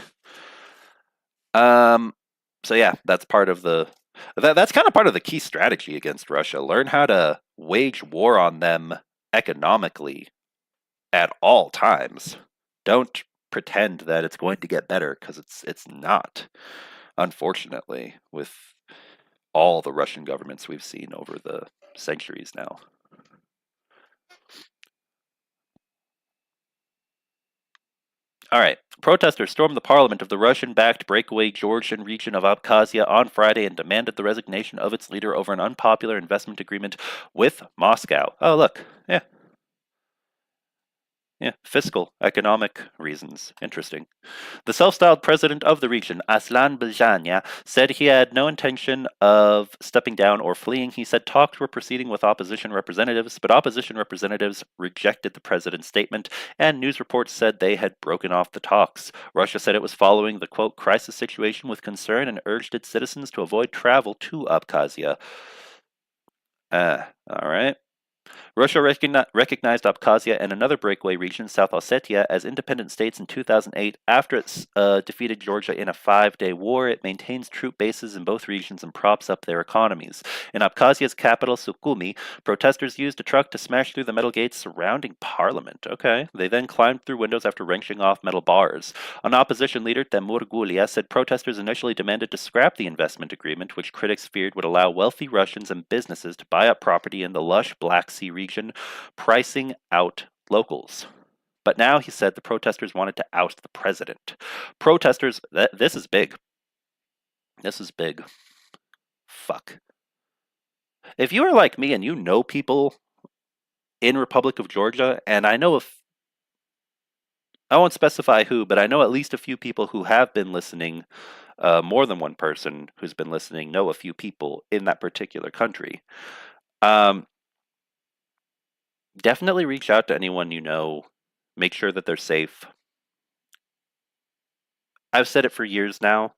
So yeah, that's part of that's kind of part of the key strategy against Russia. Learn how to wage war on them economically at all times. Don't pretend that it's going to get better, because it's not. Unfortunately, with all the Russian governments we've seen over the centuries now. All right. Protesters stormed the parliament of the Russian-backed breakaway Georgian region of Abkhazia on Friday and demanded the resignation of its leader over an unpopular investment agreement with Moscow. Oh, look. Yeah. Yeah, fiscal, economic reasons. Interesting. The self-styled president of the region, Aslan Bajania, said he had no intention of stepping down or fleeing. He said talks were proceeding with opposition representatives, but opposition representatives rejected the president's statement, and news reports said they had broken off the talks. Russia said it was following the, quote, crisis situation with concern and urged its citizens to avoid travel to Abkhazia. All right. Russia recognized Abkhazia and another breakaway region, South Ossetia, as independent states in 2008 after it defeated Georgia in a 5-day war. It maintains troop bases in both regions and props up their economies. In Abkhazia's capital, Sukhumi, protesters used a truck to smash through the metal gates surrounding parliament. Okay. They then climbed through windows after wrenching off metal bars. An opposition leader, Temur Gulia, said protesters initially demanded to scrap the investment agreement, which critics feared would allow wealthy Russians and businesses to buy up property in the lush Black Sea region, pricing out locals. But now he said the protesters wanted to oust the president. Protesters, this is big. This is big. Fuck. If you are like me and you know people in Republic of Georgia, and I know if I won't specify who, but I know at least a few people who have been listening. More than one person who's been listening know a few people in that particular country. Um, Definitely reach out to anyone you know. Make sure that they're safe. I've said it for years now.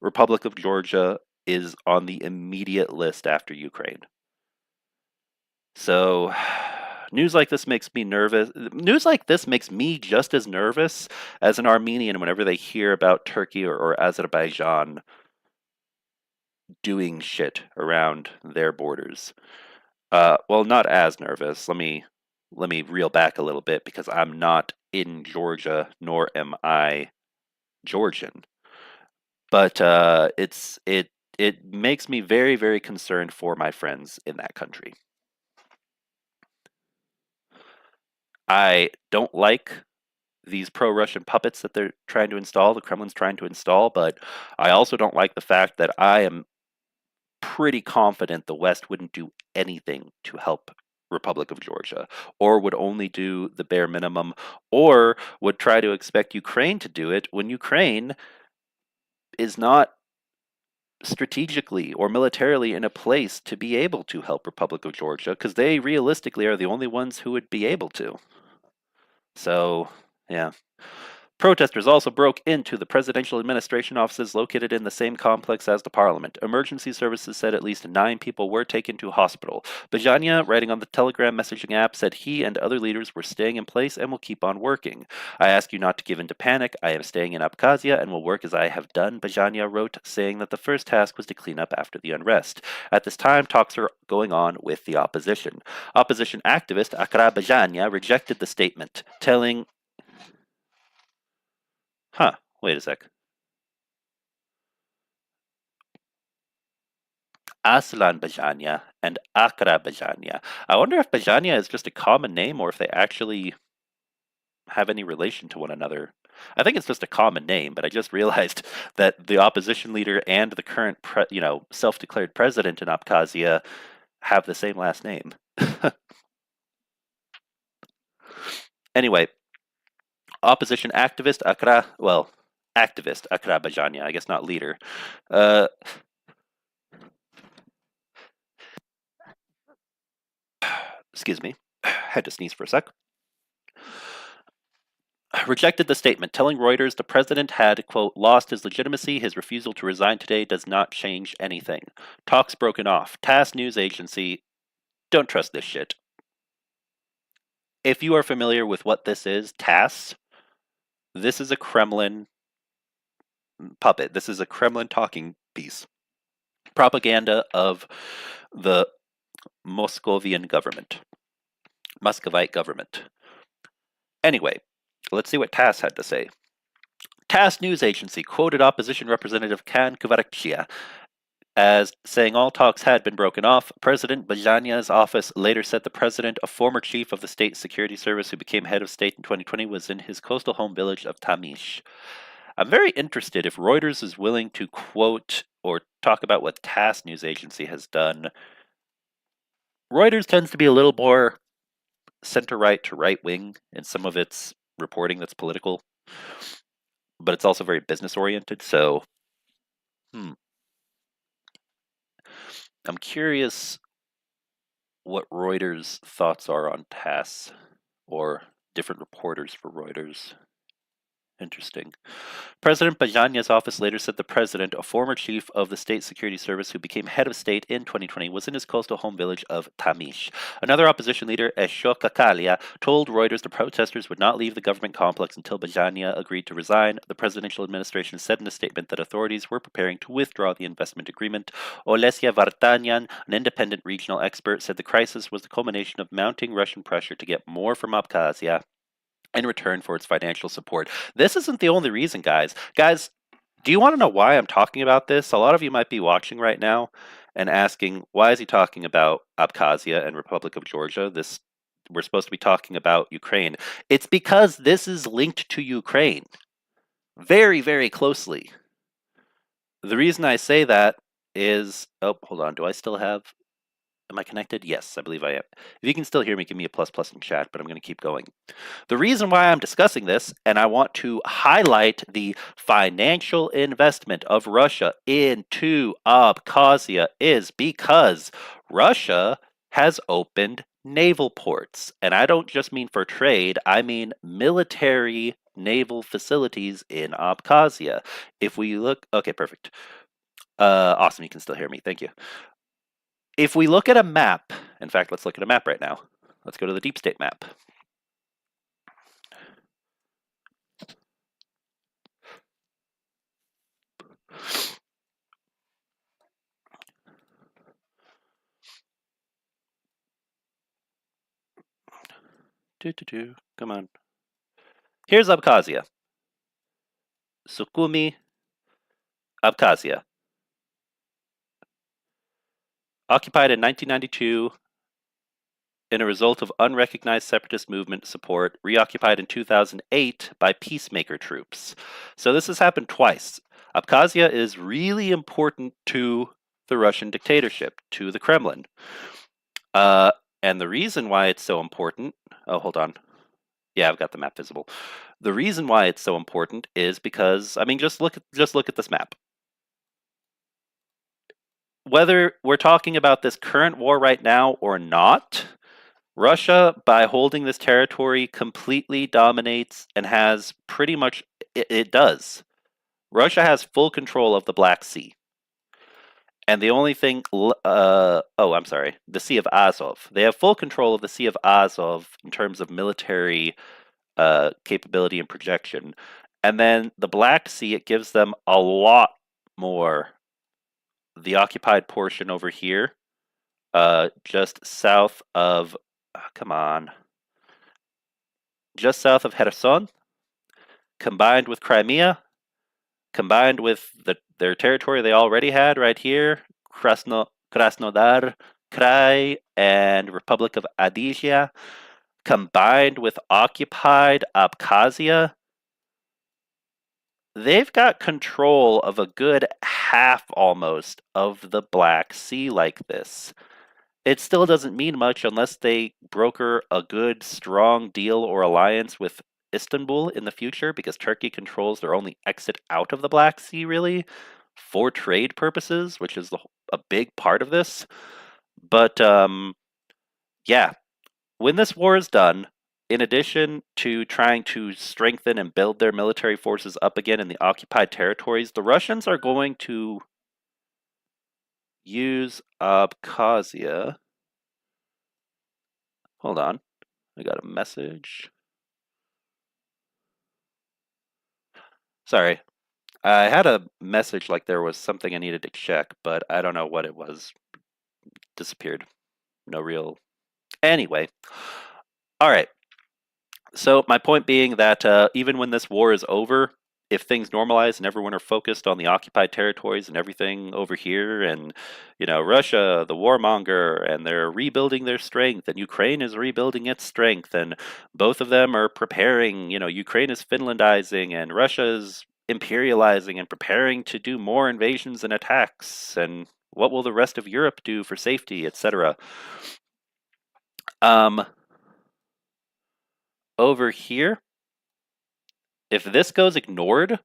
Republic of Georgia is on the immediate list after Ukraine. So, news like this makes me nervous. News like this makes me just as nervous as an Armenian whenever they hear about Turkey or Azerbaijan doing shit around their borders. Well, not as nervous. Let me reel back a little bit because I'm not in Georgia, nor am I Georgian. But it makes me very, very concerned for my friends in that country. I don't like these pro-Russian puppets that they're trying to install, the Kremlin's trying to install, but I also don't like the fact that I am pretty confident the West wouldn't do anything to help Republic of Georgia, or would only do the bare minimum, or would try to expect Ukraine to do it when Ukraine is not strategically or militarily in a place to be able to help Republic of Georgia, because they realistically are the only ones who would be able to. So, yeah. Protesters also broke into the presidential administration offices located in the same complex as the parliament. Emergency services said at least 9 people were taken to hospital. Bajania, writing on the Telegram messaging app, said he and other leaders were staying in place and will keep on working. I ask you not to give in to panic. I am staying in Abkhazia and will work as I have done, Bajania wrote, saying that the first task was to clean up after the unrest. At this time, talks are going on with the opposition. Opposition activist Akra Bajania rejected the statement, telling wait a sec. Aslan Bajania and Akra Bajania. I wonder if Bajania is just a common name or if they actually have any relation to one another. I think it's just a common name, but I just realized that the opposition leader and the current, self-declared president in Abkhazia have the same last name. Anyway, opposition activist Akra Bajania, I guess not leader. Excuse me, had to sneeze for a sec. Rejected the statement, telling Reuters the president had, quote, lost his legitimacy. His refusal to resign today does not change anything. Talks broken off. TASS news agency, don't trust this shit. If you are familiar with what this is, TASS, this is a Kremlin puppet. This is a Kremlin talking piece. Propaganda of the Muscovite government. Anyway, let's see what TASS had to say. TASS news agency quoted opposition representative Kan Kvaratskhelia as saying all talks had been broken off. President Bajania's office later said the president, a former chief of the state security service who became head of state in 2020, was in his coastal home village of Tamish. I'm very interested if Reuters is willing to quote or talk about what TASS news agency has done. Reuters tends to be a little more center-right to right-wing in some of its reporting that's political, but it's also very business-oriented, so I'm curious what Reuters' thoughts are on TASS or different reporters for Reuters. Interesting. President Bajania's office later said the president, a former chief of the state security service who became head of state in 2020, was in his coastal home village of Tamish. Another opposition leader, Eshoka Kalia, told Reuters the protesters would not leave the government complex until Bajania agreed to resign. The presidential administration said in a statement that authorities were preparing to withdraw the investment agreement. Olesya Vartanyan, an independent regional expert, said the crisis was the culmination of mounting Russian pressure to get more from Abkhazia in return for its financial support. This isn't the only reason, guys. Guys, do you want to know why I'm talking about this? A lot of you might be watching right now and asking, why is he talking about Abkhazia and Republic of Georgia? We're supposed to be talking about Ukraine. It's because this is linked to Ukraine very, very closely. The reason I say that is, oh, hold on. Do I still have? Am I connected? Yes, I believe I am. If you can still hear me, give me a plus plus in chat, but I'm going to keep going. The reason why I'm discussing this, and I want to highlight the financial investment of Russia into Abkhazia, is because Russia has opened naval ports. And I don't just mean for trade, I mean military naval facilities in Abkhazia. If we look, okay, perfect. Awesome, you can still hear me. Thank you. If we look at a map, in fact, let's look at a map right now. Let's go to the deep state map. Come on. Here's Abkhazia. Sukhumi, Abkhazia. Occupied in 1992 in a result of unrecognized separatist movement support, reoccupied in 2008 by peacemaker troops. So this has happened twice. Abkhazia is really important to the Russian dictatorship, to the Kremlin. And the reason why it's so important, oh, hold on. Yeah, I've got the map visible. The reason why it's so important is because, I mean, just look at this map. Whether we're talking about this current war right now or not, Russia, by holding this territory, completely dominates and has pretty much, it does. Russia has full control of the Black Sea. And the only thing, I'm sorry, the Sea of Azov. They have full control of the Sea of Azov in terms of military capability and projection. And then the Black Sea, it gives them a lot more. The occupied portion over here, just south of, come on, just south of Kherson, combined with Crimea, combined with their territory they already had right here, Krasnodar Krai and Republic of Adizia, combined with occupied Abkhazia, they've got control of a good half almost of the Black Sea like this. It still doesn't mean much unless they broker a good, strong deal or alliance with Istanbul in the future, because Turkey controls their only exit out of the Black Sea, really, for trade purposes, which is a big part of this. But yeah, when this war is done, in addition to trying to strengthen and build their military forces up again in the occupied territories, the Russians are going to use Abkhazia. Hold on, I got a message. Sorry, I had a message like there was something I needed to check, but I don't know what it was. Disappeared. No real. Anyway, all right. So my point being that even when this war is over, if things normalize and everyone are focused on the occupied territories and everything over here, and Russia, the warmonger, and they're rebuilding their strength, and Ukraine is rebuilding its strength, and both of them are preparing. Ukraine is Finlandizing, and Russia is imperializing and preparing to do more invasions and attacks. And what will the rest of Europe do for safety, etc. Over here, if this goes ignored,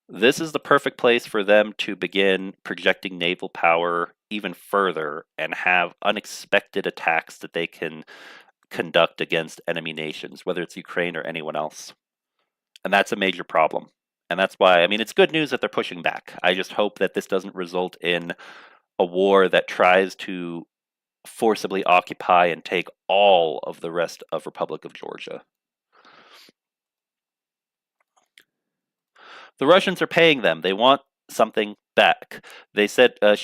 this is the perfect place for them to begin projecting naval power even further and have unexpected attacks that they can conduct against enemy nations, whether it's Ukraine or anyone else. And that's a major problem. And that's why, I mean, it's good news that they're pushing back. I just hope that this doesn't result in a war that tries to forcibly occupy and take all of the rest of Republic of Georgia. The Russians are paying them. They want something back. She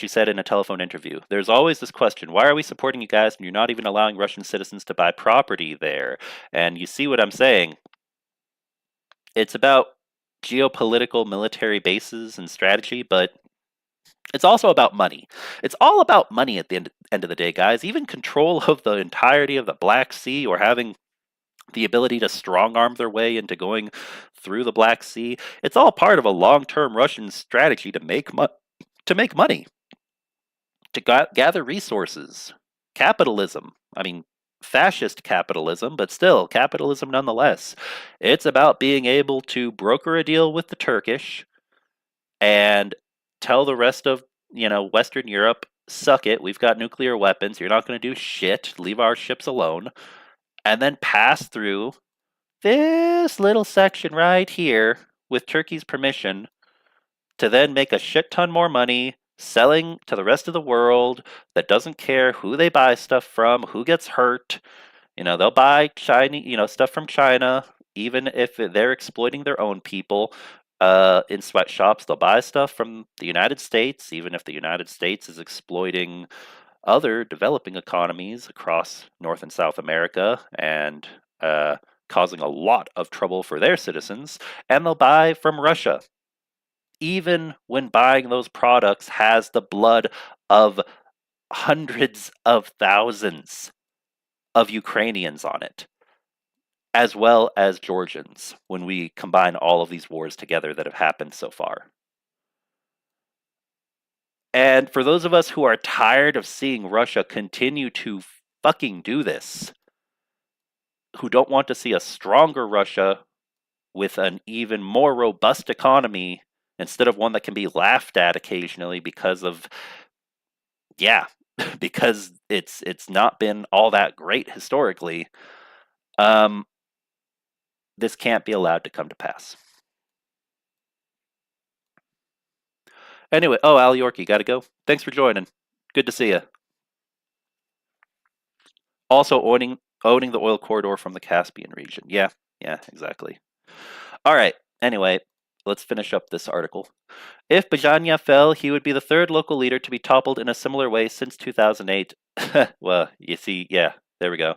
said in a telephone interview, there's always this question, why are we supporting you guys when you're not even allowing Russian citizens to buy property there? And you see what I'm saying? It's about geopolitical military bases and strategy, but it's also about money. It's all about money at the end of the day, guys. Even control of the entirety of the Black Sea, or having the ability to strong arm their way into going through the Black Sea, it's all part of a long-term Russian strategy to make to make money, to gather resources. Capitalism. I mean, fascist capitalism, but still capitalism nonetheless. It's about being able to broker a deal with the Turkish and tell the rest of, Western Europe, suck it, we've got nuclear weapons, you're not going to do shit, leave our ships alone, and then pass through this little section right here with Turkey's permission to then make a shit ton more money selling to the rest of the world that doesn't care who they buy stuff from, who gets hurt. They'll buy Chinese, stuff from China, even if they're exploiting their own people. In sweatshops, they'll buy stuff from the United States, even if the United States is exploiting other developing economies across North and South America and causing a lot of trouble for their citizens. And they'll buy from Russia, even when buying those products has the blood of hundreds of thousands of Ukrainians on it, as well as Georgians, when we combine all of these wars together that have happened so far. And for those of us who are tired of seeing Russia continue to fucking do this, who don't want to see a stronger Russia with an even more robust economy instead of one that can be laughed at occasionally because of, because it's not been all that great historically, this can't be allowed to come to pass. Anyway, Al Yorkie, gotta go. Thanks for joining. Good to see you. Also owning the oil corridor from the Caspian region. Yeah, exactly. All right. Anyway, let's finish up this article. If Bajania fell, he would be the third local leader to be toppled in a similar way since 2008. Well, you see, yeah, there we go.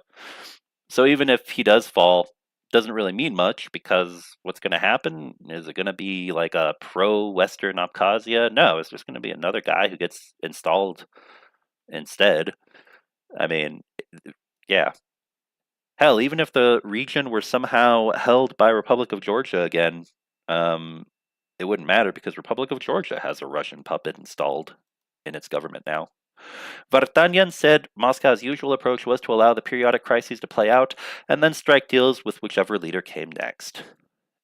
So even if he does fall, doesn't really mean much, because what's going to happen? Is it going to be like a pro-Western Abkhazia? No, it's just going to be another guy who gets installed instead. I mean, yeah. Hell, even if the region were somehow held by Republic of Georgia again, it wouldn't matter, because Republic of Georgia has a Russian puppet installed in its government now. Vartanyan said Moscow's usual approach was to allow the periodic crises to play out and then strike deals with whichever leader came next.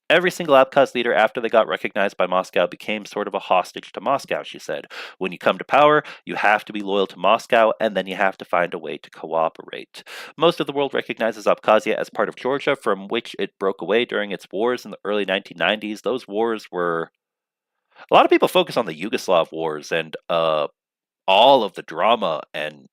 Every single Abkhaz leader after they got recognized by Moscow became sort of a hostage to Moscow, she said. When you come to power, you have to be loyal to Moscow, and then you have to find a way to cooperate. Most of the world recognizes Abkhazia as part of Georgia, from which it broke away during its wars in the early 1990s. Those wars were... A lot of people focus on the Yugoslav wars and all of the drama and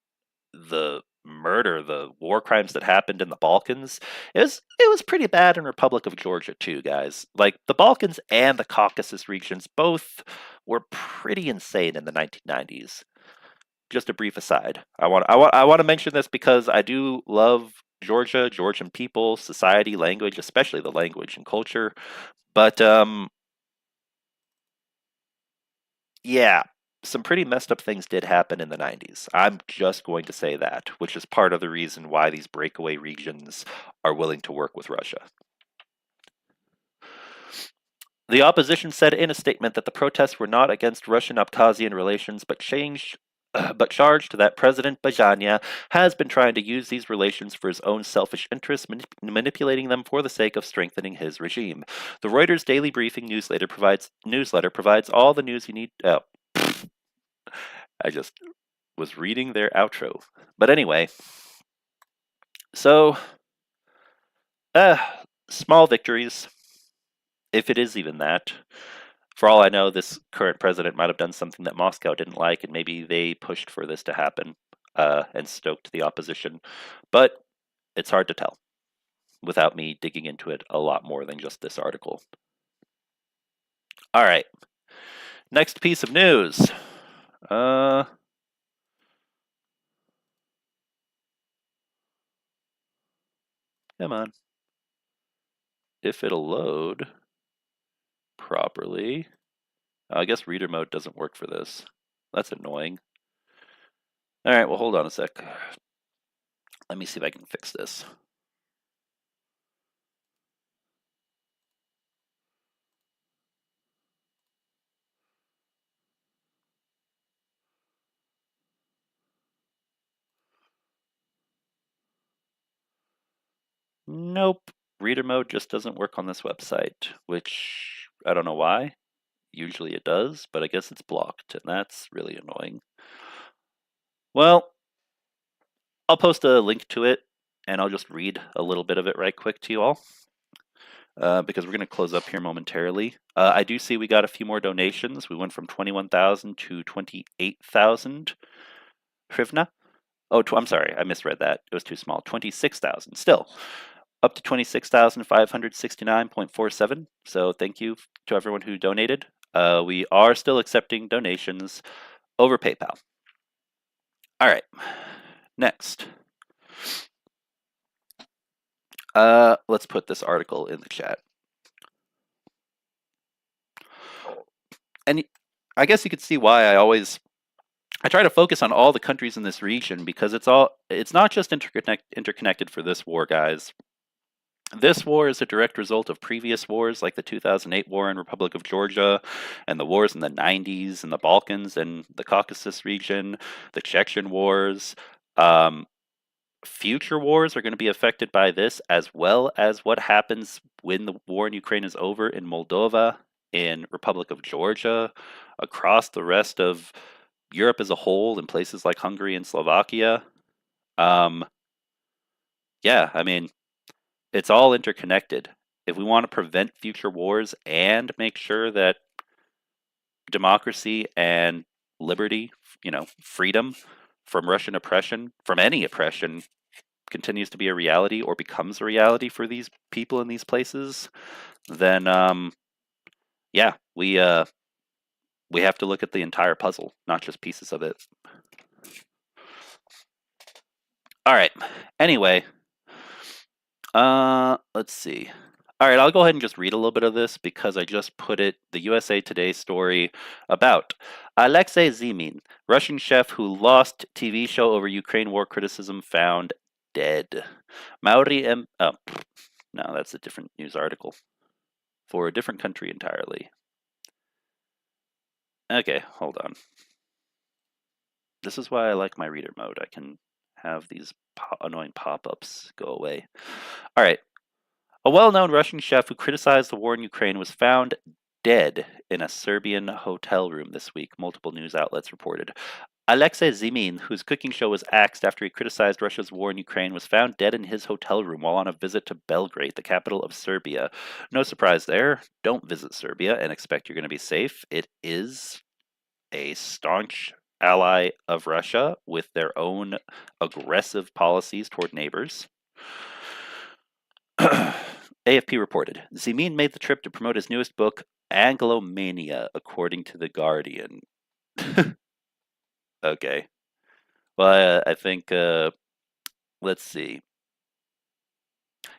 the murder, the war crimes that happened in the Balkans. It was pretty bad in Republic of Georgia too, guys. Like, the Balkans and the Caucasus regions both were pretty insane in the 1990s. Just a brief aside. I want to mention this because I do love Georgia, Georgian people, society, language, especially the language and culture. But yeah, some pretty messed up things did happen in the 90s. I'm just going to say that, which is part of the reason why these breakaway regions are willing to work with Russia. The opposition said in a statement that the protests were not against Russian-Abkhazian relations, but charged that President Bajania has been trying to use these relations for his own selfish interests, manipulating them for the sake of strengthening his regime. The Reuters Daily Briefing newsletter provides all the news you need. Oh, I just was reading their outro. But anyway, so small victories, if it is even that. For all I know, this current president might have done something that Moscow didn't like, and maybe they pushed for this to happen and stoked the opposition. But it's hard to tell without me digging into it a lot more than just this article. All right. Next piece of news. Come on. If it'll load properly. I guess reader mode doesn't work for this. That's annoying. All right, well, hold on a sec. Let me see if I can fix this. Nope. Reader mode just doesn't work on this website, which I don't know why. Usually it does, but I guess it's blocked, and that's really annoying. Well, I'll post a link to it, and I'll just read a little bit of it right quick to you all, because we're going to close up here momentarily. I do see we got a few more donations. We went from 21,000 to 28,000 hryvnia. Oh, I'm sorry, I misread that. It was too small. 26,000. Still, up to 26,569.47. So thank you to everyone who donated. We are still accepting donations over PayPal. All right, next. Let's put this article in the chat. And I guess you could see why I try to focus on all the countries in this region, because it's not just interconnected for this war, guys. This war is a direct result of previous wars, like the 2008 war in Republic of Georgia, and the wars in the 90s in the Balkans and the Caucasus region, the Chechen wars. Future wars are going to be affected by this, as well as what happens when the war in Ukraine is over in Moldova, in Republic of Georgia, across the rest of Europe as a whole, in places like Hungary and Slovakia. Yeah, I mean, it's all interconnected. If we want to prevent future wars and make sure that democracy and liberty, freedom from Russian oppression, from any oppression, continues to be a reality or becomes a reality for these people in these places, then yeah, we have to look at the entire puzzle, not just pieces of it. All right. Anyway, let's see. All right, I'll go ahead and just read a little bit of this because I just put it, the USA Today story about Alexei Zimin, Russian chef who lost TV show over Ukraine war criticism, found dead. Mauri M. Oh, no, that's a different news article for a different country entirely. Okay, hold on. This is why I like my reader mode. I can have these annoying pop-ups go away. All right. A well-known Russian chef who criticized the war in Ukraine was found dead in a Serbian hotel room this week, multiple news outlets reported. Alexei Zimin, whose cooking show was axed after he criticized Russia's war in Ukraine, was found dead in his hotel room while on a visit to Belgrade, the capital of Serbia. No surprise there. Don't visit Serbia and expect you're going to be safe. It is a staunch ally of Russia with their own aggressive policies toward neighbors. AFP reported, Zimin made the trip to promote his newest book, Anglomania, according to The Guardian. Okay. Well, I think, let's see.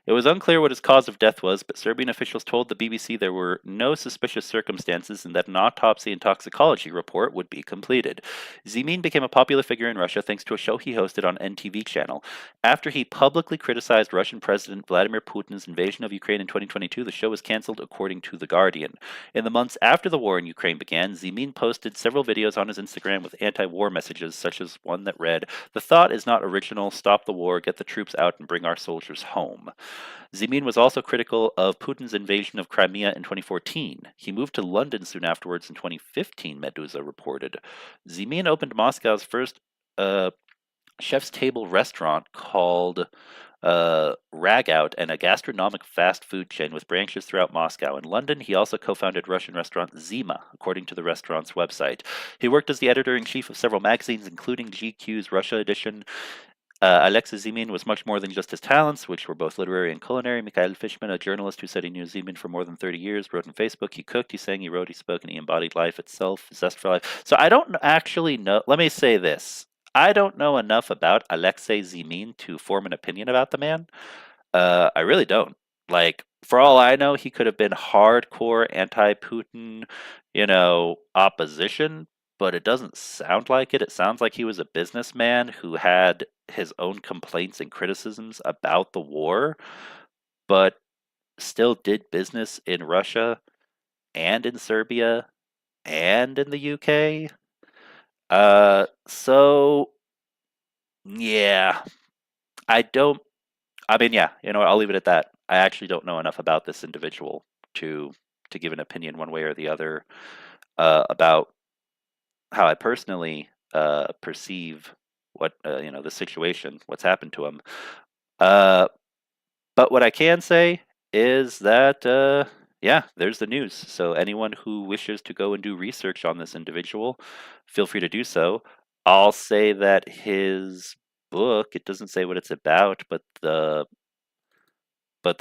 It was unclear what his cause of death was, but Serbian officials told the BBC there were no suspicious circumstances and that an autopsy and toxicology report would be completed. Zimin became a popular figure in Russia thanks to a show he hosted on NTV channel. After he publicly criticized Russian President Vladimir Putin's invasion of Ukraine in 2022, the show was cancelled, according to The Guardian. In the months after the war in Ukraine began, Zimin posted several videos on his Instagram with anti-war messages, such as one that read, "The thought is not original. Stop the war, get the troops out, and bring our soldiers home." Zimin was also critical of Putin's invasion of Crimea in 2014. He moved to London soon afterwards in 2015, Medusa reported. Zimin opened Moscow's first chef's table restaurant called Ragout, and a gastronomic fast food chain with branches throughout Moscow. In London, he also co-founded Russian restaurant Zima, according to the restaurant's website. He worked as the editor-in-chief of several magazines, including GQ's Russia edition. Alexei Zimin was much more than just his talents, which were both literary and culinary. Mikhail Fishman, a journalist who said he knew Zimin for more than 30 years, wrote on Facebook, he cooked, he sang, he wrote, he spoke, and he embodied life itself, zest for life. So I don't actually know. Let me say this. I don't know enough about Alexei Zimin to form an opinion about the man. I really don't. Like, for all I know, he could have been hardcore anti-Putin, opposition, but it doesn't sound like it. It sounds like he was a businessman who had his own complaints and criticisms about the war, but still did business in Russia and in Serbia and in the UK. So yeah, I don't I mean, yeah, you know what, I'll leave it at that. I actually don't know enough about this individual to give an opinion one way or the other about how I personally perceive what the situation, what's happened to him. Uh, but what I can say is that yeah, there's the news. So anyone who wishes to go and do research on this individual, feel free to do so. I'll say that his book, it doesn't say what it's about, but the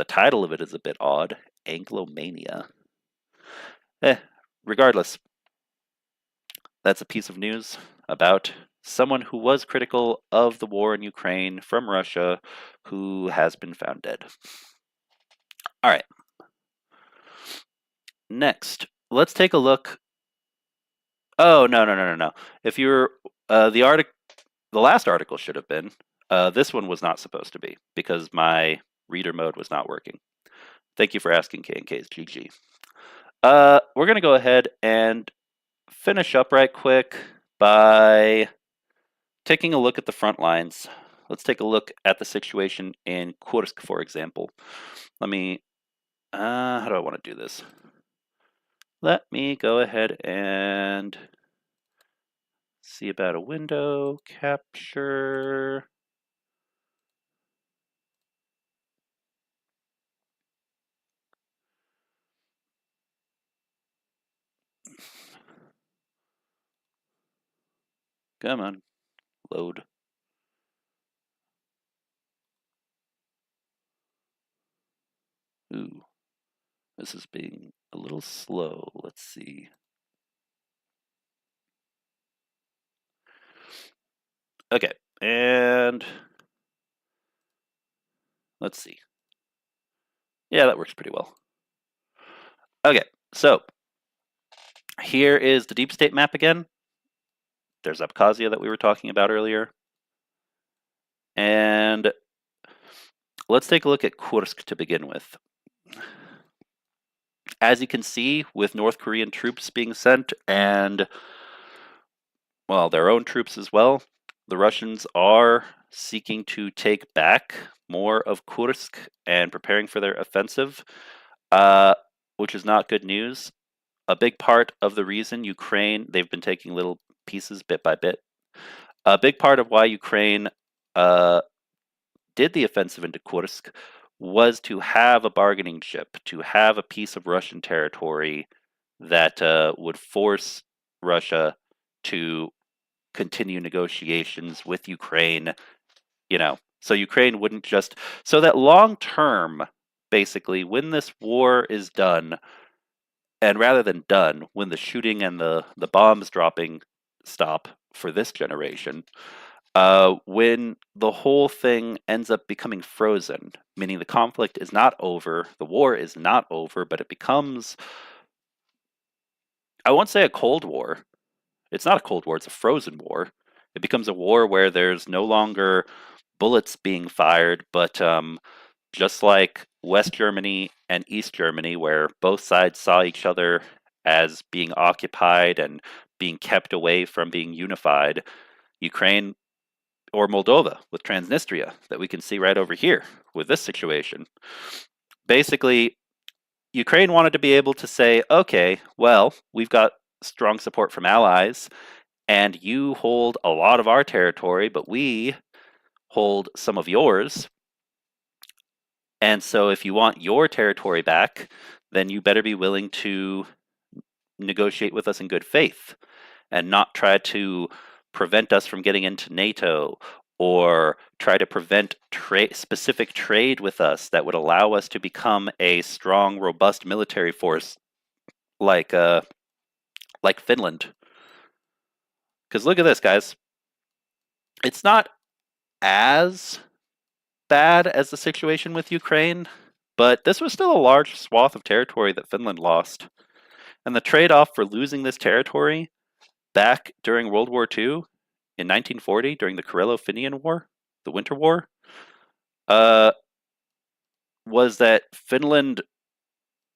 title of it is a bit odd, Anglomania. Eh, regardless, that's a piece of news about someone who was critical of the war in Ukraine from Russia who has been found dead. All right. Next, let's take a look. Oh, no, no, no, no, no. If you're the last article should have been. This one was not supposed to be because my reader mode was not working. Thank you for asking, K&K's GG. We're going to go ahead and finish up right quick by taking a look at the front lines. Let's take a look at the situation in Kursk, for example. Let me, how do I want to do this? Let me go ahead and see about a window capture. Come on, load. Ooh, this is being a little slow. Let's see. Okay, and let's see. Yeah, that works pretty well. Okay, so here is the deep state map again. There's Abkhazia that we were talking about earlier. And let's take a look at Kursk to begin with. As you can see, with North Korean troops being sent and, well, their own troops as well, the Russians are seeking to take back more of Kursk and preparing for their offensive, which is not good news. A big part of the reason Ukraine, they've been taking little pieces bit by bit. A big part of why Ukraine did the offensive into Kursk was to have a bargaining chip, to have a piece of Russian territory that would force Russia to continue negotiations with Ukraine, so Ukraine wouldn't just, so that long term, basically, when this war is done, and rather than done, when the shooting and the bombs dropping stop for this generation, when the whole thing ends up becoming frozen, meaning the conflict is not over, the war is not over, but it becomes, I won't say a Cold War. It's not a Cold War, it's a frozen war. It becomes a war where there's no longer bullets being fired, but just like West Germany and East Germany, where both sides saw each other as being occupied and being kept away from being unified, Ukraine or Moldova with Transnistria that we can see right over here with this situation. Basically, Ukraine wanted to be able to say, okay, well, we've got strong support from allies, and you hold a lot of our territory, but we hold some of yours. And so if you want your territory back, then you better be willing to negotiate with us in good faith and not try to prevent us from getting into NATO or try to prevent specific trade with us that would allow us to become a strong, robust military force like Finland. Because look at this, guys. It's not as bad as the situation with Ukraine, but this was still a large swath of territory that Finland lost. And the trade-off for losing this territory back during World War II in 1940, during the Karelo-Finian War, the Winter War, was that Finland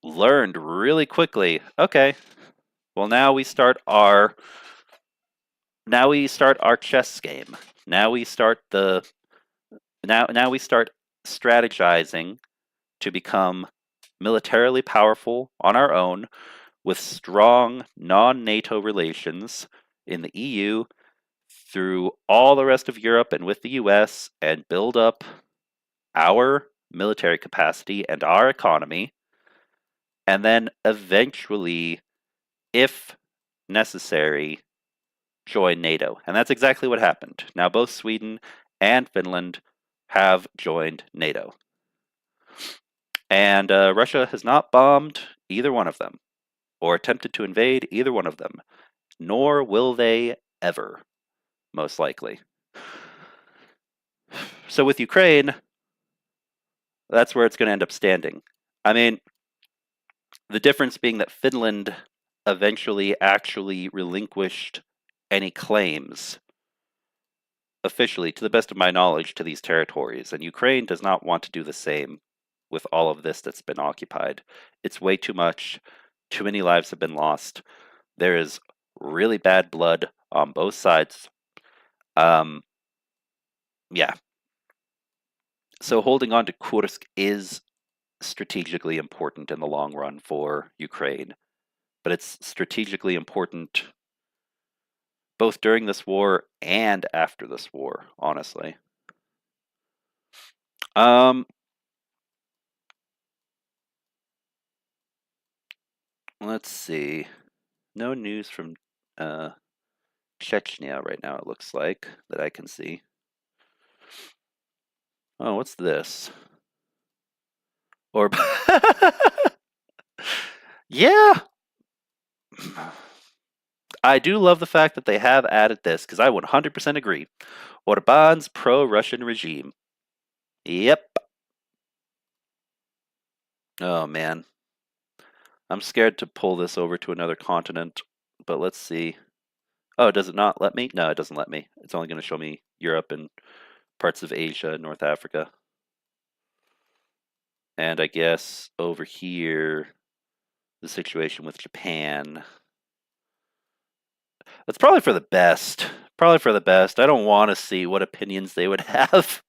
learned really quickly, okay, well now we start our chess game. Now we start strategizing to become militarily powerful on our own with strong non-NATO relations in the EU through all the rest of Europe and with the US and build up our military capacity and our economy, and then eventually, if necessary, join NATO. And that's exactly what happened. Now, both Sweden and Finland have joined NATO. And Russia has not bombed either one of them or attempted to invade either one of them, nor will they ever, most likely. So with Ukraine, that's where it's going to end up standing. I mean, the difference being that Finland eventually actually relinquished any claims, officially, to the best of my knowledge, to these territories, and Ukraine does not want to do the same with all of this that's been occupied. It's way too much. Too many lives have been lost. There is really bad blood on both sides. Yeah. So holding on to Kursk is strategically important in the long run for Ukraine, but it's strategically important both during this war and after this war, honestly. Let's see. No news from Chechnya right now, it looks like, that I can see. Oh, what's this? Or yeah. I do love the fact that they have added this, because I 100% agree. Orban's pro-Russian regime. Yep. Oh, man. I'm scared to pull this over to another continent, but let's see. Oh, does it not let me? No, it doesn't let me. It's only going to show me Europe and parts of Asia and North Africa. And I guess over here, the situation with Japan. That's probably for the best. Probably for the best. I don't want to see what opinions they would have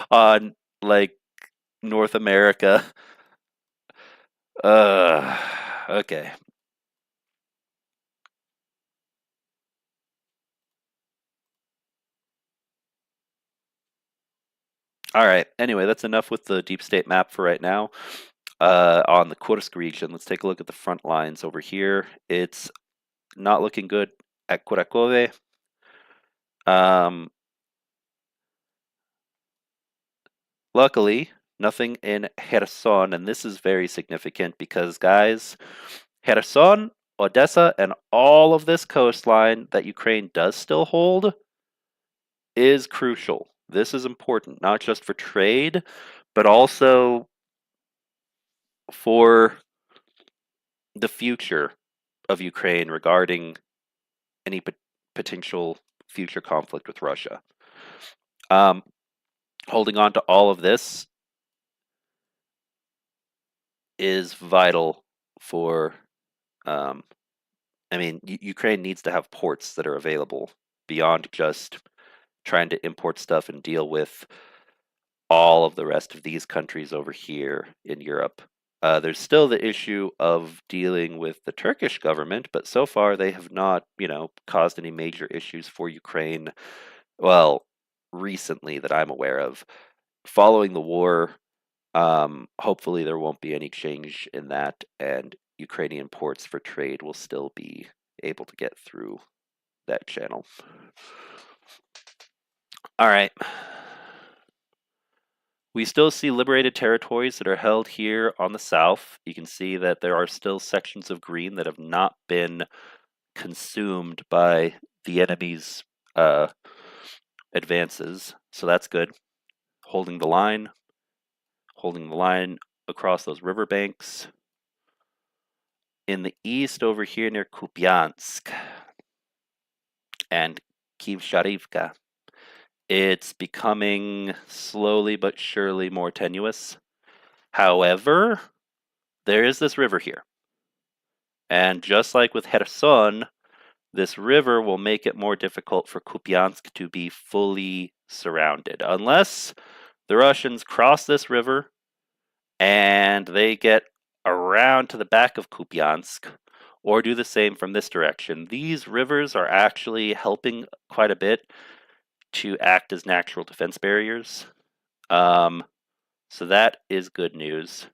on, like, North America. Okay. All right. Anyway, that's enough with the deep state map for right now. On the Kursk region, let's take a look at the front lines over here. It's not looking good at Kurakove. Luckily, nothing in Kherson, and this is very significant because, guys, Kherson, Odessa, and all of this coastline that Ukraine does still hold is crucial. This is important, not just for trade, but also for the future of Ukraine regarding any potential future conflict with Russia. Holding on to all of this is vital for, Ukraine needs to have ports that are available beyond just trying to import stuff and deal with all of the rest of these countries over here in Europe. There's still the issue of dealing with the Turkish government, but so far they have not, caused any major issues for Ukraine. Well, recently that I'm aware of. Following the war, hopefully there won't be any change in that, and Ukrainian ports for trade will still be able to get through that channel. All right. We still see liberated territories that are held here on the south. You can see that there are still sections of green that have not been consumed by the enemy's advances, so that's good. Holding the line across those riverbanks. In the east over here near Kupiansk and Kiev-Sharivka, it's becoming slowly but surely more tenuous. However, there is this river here. And just like with Kherson, this river will make it more difficult for Kupiansk to be fully surrounded. Unless The Russians cross this river and they get around to the back of Kupiansk or do the same from this direction. These rivers are actually helping quite a bit to act as natural defense barriers. So that is good news,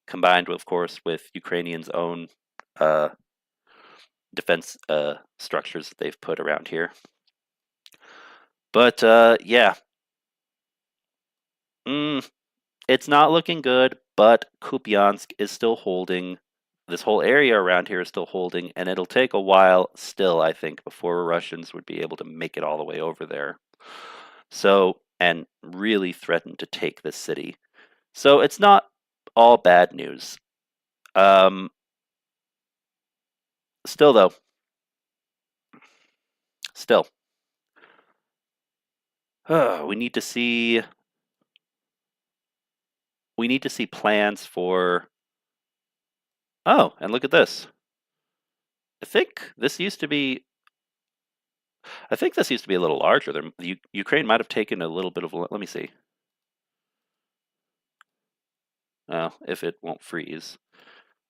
combined, of course, with Ukrainians' own uh, defense structures that they've put around here. But yeah, it's not looking good, but Kupiansk is still holding. This whole area around here is still holding, and it'll take a while still, I think, before Russians would be able to make it all the way over there. So, and really threaten to take this city. So it's not all bad news. Still, though, still, we need to see plans for. Oh, and look at this. I think this used to be. I think this used to be a little larger. Ukraine might have taken a little bit of. Let me see. Oh, if it won't freeze.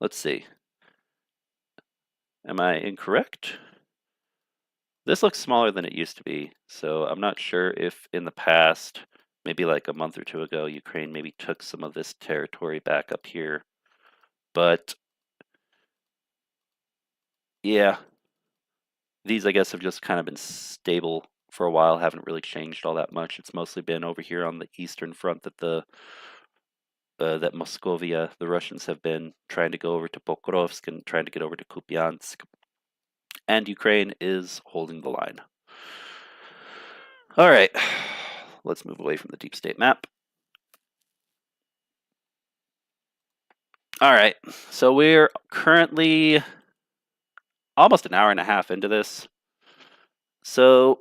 Let's see. Am I incorrect? This looks smaller than it used to be, so I'm not sure if in the past, maybe like a month or two ago, Ukraine maybe took some of this territory back up here. But yeah, these I guess have just kind of been stable for a while, haven't really changed all that much. It's mostly been over here on the eastern front that that Moscovia, the Russians have been trying to go over to Pokrovsk and trying to get over to Kupiansk. And Ukraine is holding the line. All right, let's move away from the deep state map. All right, so we're currently almost an hour and a half into this. So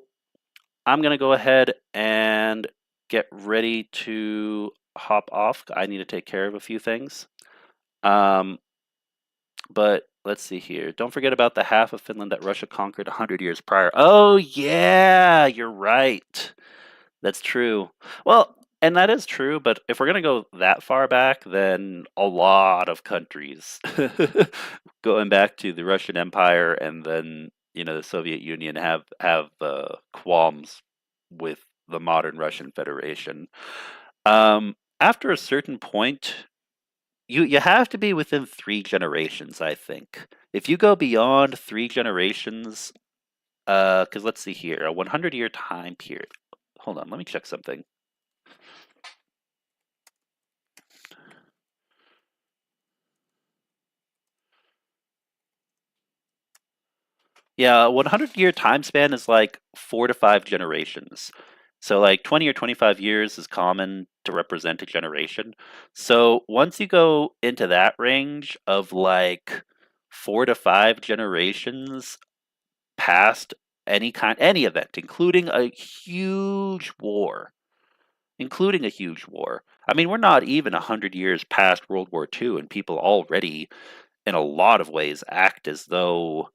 I'm going to go ahead and get ready to hop off. I need to take care of a few things. But let's see here. Don't forget about the half of Finland that Russia conquered 100 years prior. Oh, yeah, you're right. That's true. Well, and that is true, but if we're going to go that far back, then a lot of countries going back to the Russian Empire and then, the Soviet Union have qualms with the modern Russian Federation. After a certain point, you have to be within 3 generations, I think. If you go beyond 3 generations, because let's see here, a 100-year time period. Hold on, let me check something. Yeah, 100-year time span is like 4 to 5 generations. So like 20 or 25 years is common to represent a generation. So once you go into that range of like 4 to 5 generations past any event, including a huge war, I mean, we're not even 100 years past World War II, and people already, in a lot of ways, act as though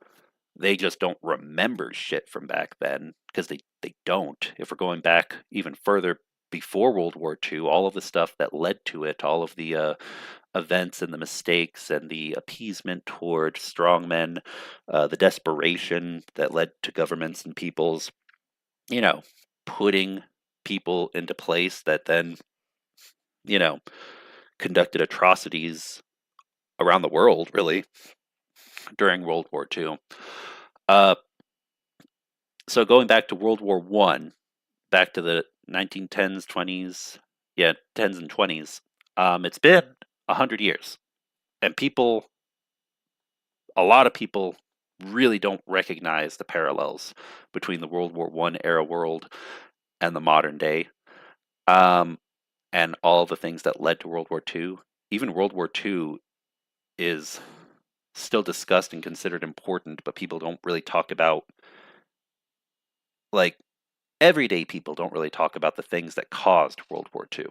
they just don't remember shit from back then, because they don't. If we're going back even further before World War II, all of the stuff that led to it, all of the events and the mistakes and the appeasement toward strongmen, the desperation that led to governments and peoples, putting people into place that then, conducted atrocities around the world, really, during World War II. So going back to World War One, back to the 1910s, 20s, yeah, 10s and 20s, it's been 100 years, and a lot of people really don't recognize the parallels between the World War One era world and the modern day, and all the things that led to World War Two. Even World War Two is still discussed and considered important, but people don't really talk about, like, everyday people don't really talk about the things that caused World War II.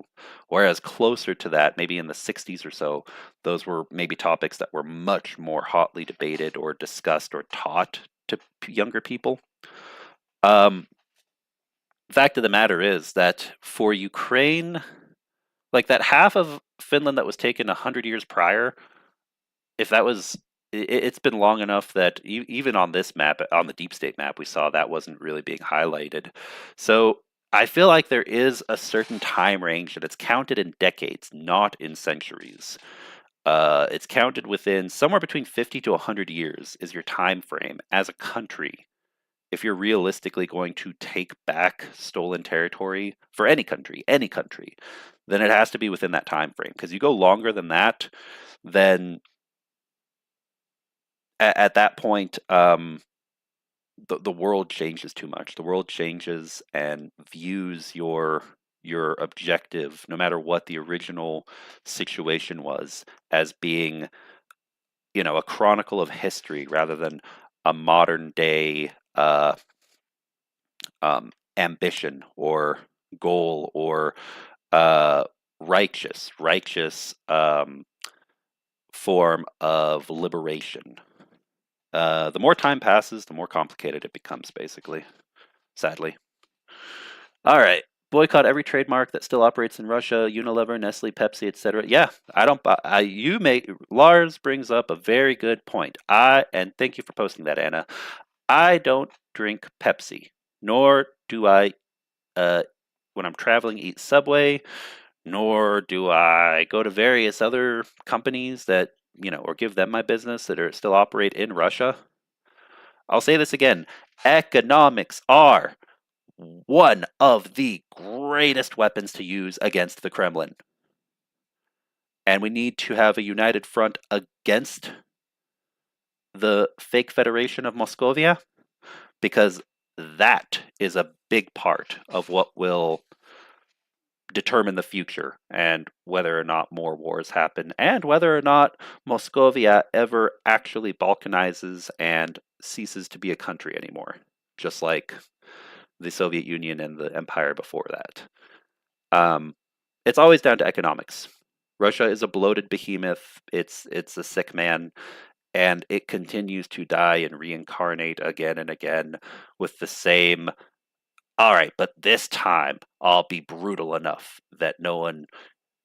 Whereas closer to that, maybe in the 60s or so, those were maybe topics that were much more hotly debated or discussed or taught to younger people. fact of the matter is that for Ukraine, like that half of Finland that was taken 100 years prior, if that was, it's been long enough that even on this map, on the deep state map, we saw that wasn't really being highlighted. So I feel like there is a certain time range that it's counted in decades, not in centuries. It's counted within somewhere between 50 to 100 years is your time frame as a country if you're realistically going to take back stolen territory for any country, then it has to be within that time frame. Because you go longer than that, then at that point, the world changes too much. The world changes and views your objective, no matter what the original situation was, as being, a chronicle of history rather than a modern day ambition or goal or uh, righteous form of liberation. The more time passes, the more complicated it becomes, basically. Sadly. All right. Boycott every trademark that still operates in Russia, Unilever, Nestle, Pepsi, etc. Yeah, I don't. Lars brings up a very good point. And thank you for posting that, Anna. I don't drink Pepsi, nor do I, when I'm traveling, eat Subway, nor do I go to various other companies that, or give them my business that are still operate in Russia. I'll say this again. Economics are one of the greatest weapons to use against the Kremlin. And we need to have a united front against the fake Federation of Moscovia, because that is a big part of what will determine the future and whether or not more wars happen and whether or not Moscovia ever actually balkanizes and ceases to be a country anymore, just like the Soviet Union and the empire before that. It's always down to economics. Russia is a bloated behemoth. It's a sick man, and it continues to die and reincarnate again and again with the same. All right, but this time I'll be brutal enough that no one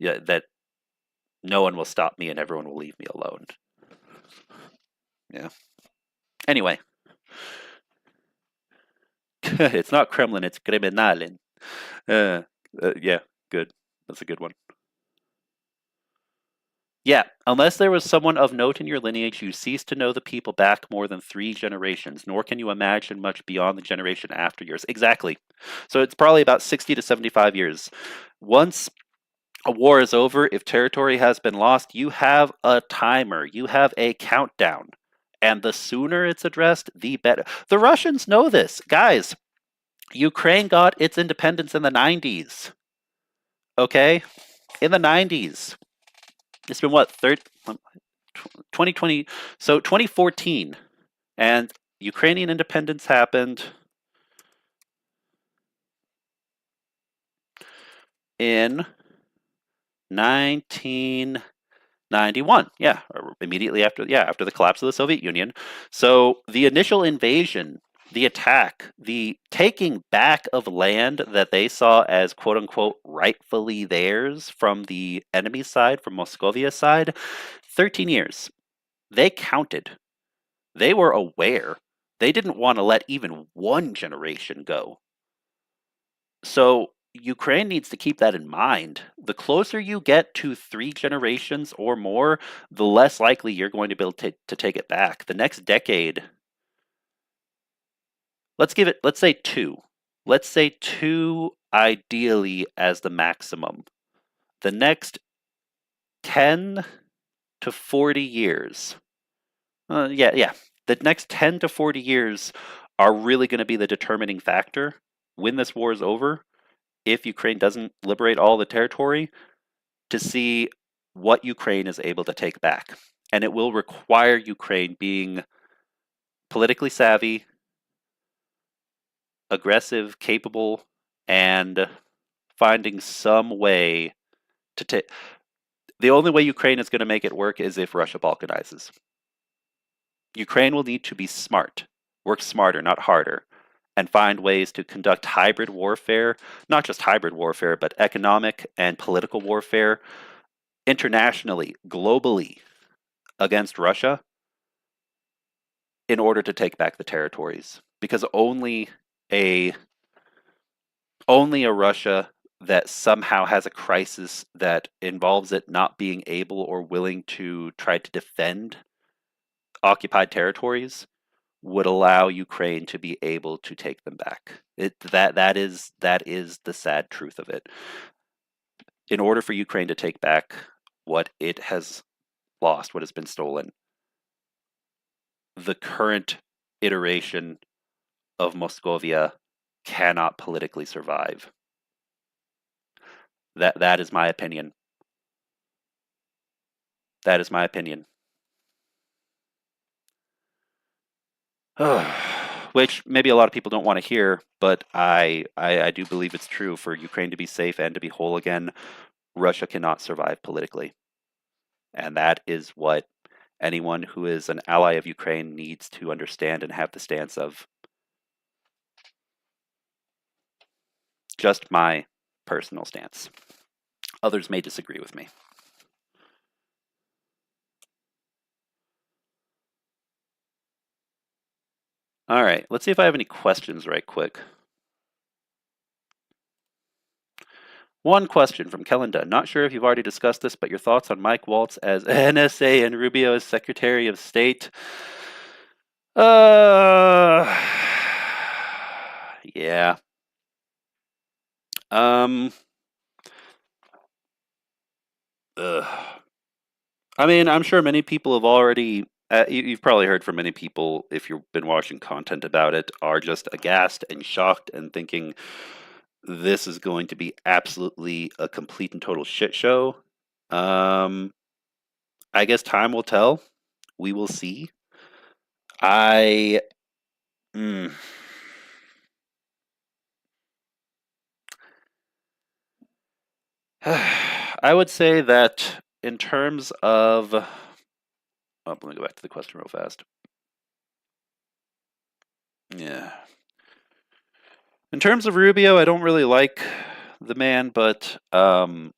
will stop me and everyone will leave me alone. Yeah. Anyway, it's not Kremlin, it's Kriminalin. Yeah, good. That's a good one. Yeah, unless there was someone of note in your lineage, you cease to know the people back more than 3 generations, nor can you imagine much beyond the generation after yours. Exactly. So it's probably about 60 to 75 years. Once a war is over, if territory has been lost, you have a timer, you have a countdown. And the sooner it's addressed, the better. The Russians know this. Guys, Ukraine got its independence in the 90s. Okay? In the 90s. It's been what, 2020, so 2014, and Ukrainian independence happened in 1991. Yeah, immediately after the collapse of the Soviet Union. So the initial invasion, the attack, the taking back of land that they saw as quote unquote rightfully theirs from the enemy side, from Moscovia's side, 13 years. They counted. They were aware. They didn't want to let even one generation go. So Ukraine needs to keep that in mind. The closer you get to 3 generations or more, the less likely you're going to be able to take it back. The next decade, let's say 2. Let's say 2 ideally as the maximum. The next 10 to 40 years. Yeah. The next 10 to 40 years are really going to be the determining factor when this war is over, if Ukraine doesn't liberate all the territory, to see what Ukraine is able to take back. And it will require Ukraine being politically savvy, aggressive, capable, and finding some way to take. The only way Ukraine is going to make it work is if Russia balkanizes. Ukraine will need to be smart, work smarter, not harder, and find ways to conduct hybrid warfare, not just hybrid warfare, but economic and political warfare internationally, globally against Russia in order to take back the territories. Because a only a Russia that somehow has a crisis that involves it not being able or willing to try to defend occupied territories would allow Ukraine to be able to take them back. That is the sad truth of it. In order for Ukraine to take back what it has lost, what has been stolen, the current iteration of Moscovia cannot politically survive. That is my opinion. That is my opinion. Which maybe a lot of people don't want to hear, but I do believe it's true. For Ukraine to be safe and to be whole again, Russia cannot survive politically. And that is what anyone who is an ally of Ukraine needs to understand and have the stance of. Just my personal stance. Others may disagree with me. All right, let's see if I have any questions right quick. One question from Kellen Dunn. Not sure if you've already discussed this, but your thoughts on Mike Waltz as NSA and Rubio as Secretary of State? Yeah. I mean, I'm sure many people have already. You've probably heard from many people, if you've been watching content about it, are just aghast and shocked and thinking this is going to be absolutely a complete and total shit show. I guess time will tell. We will see. I. Mm, I would say that in terms of. Oh, let me go back to the question real fast. Yeah. In terms of Rubio, I don't really like the man, but I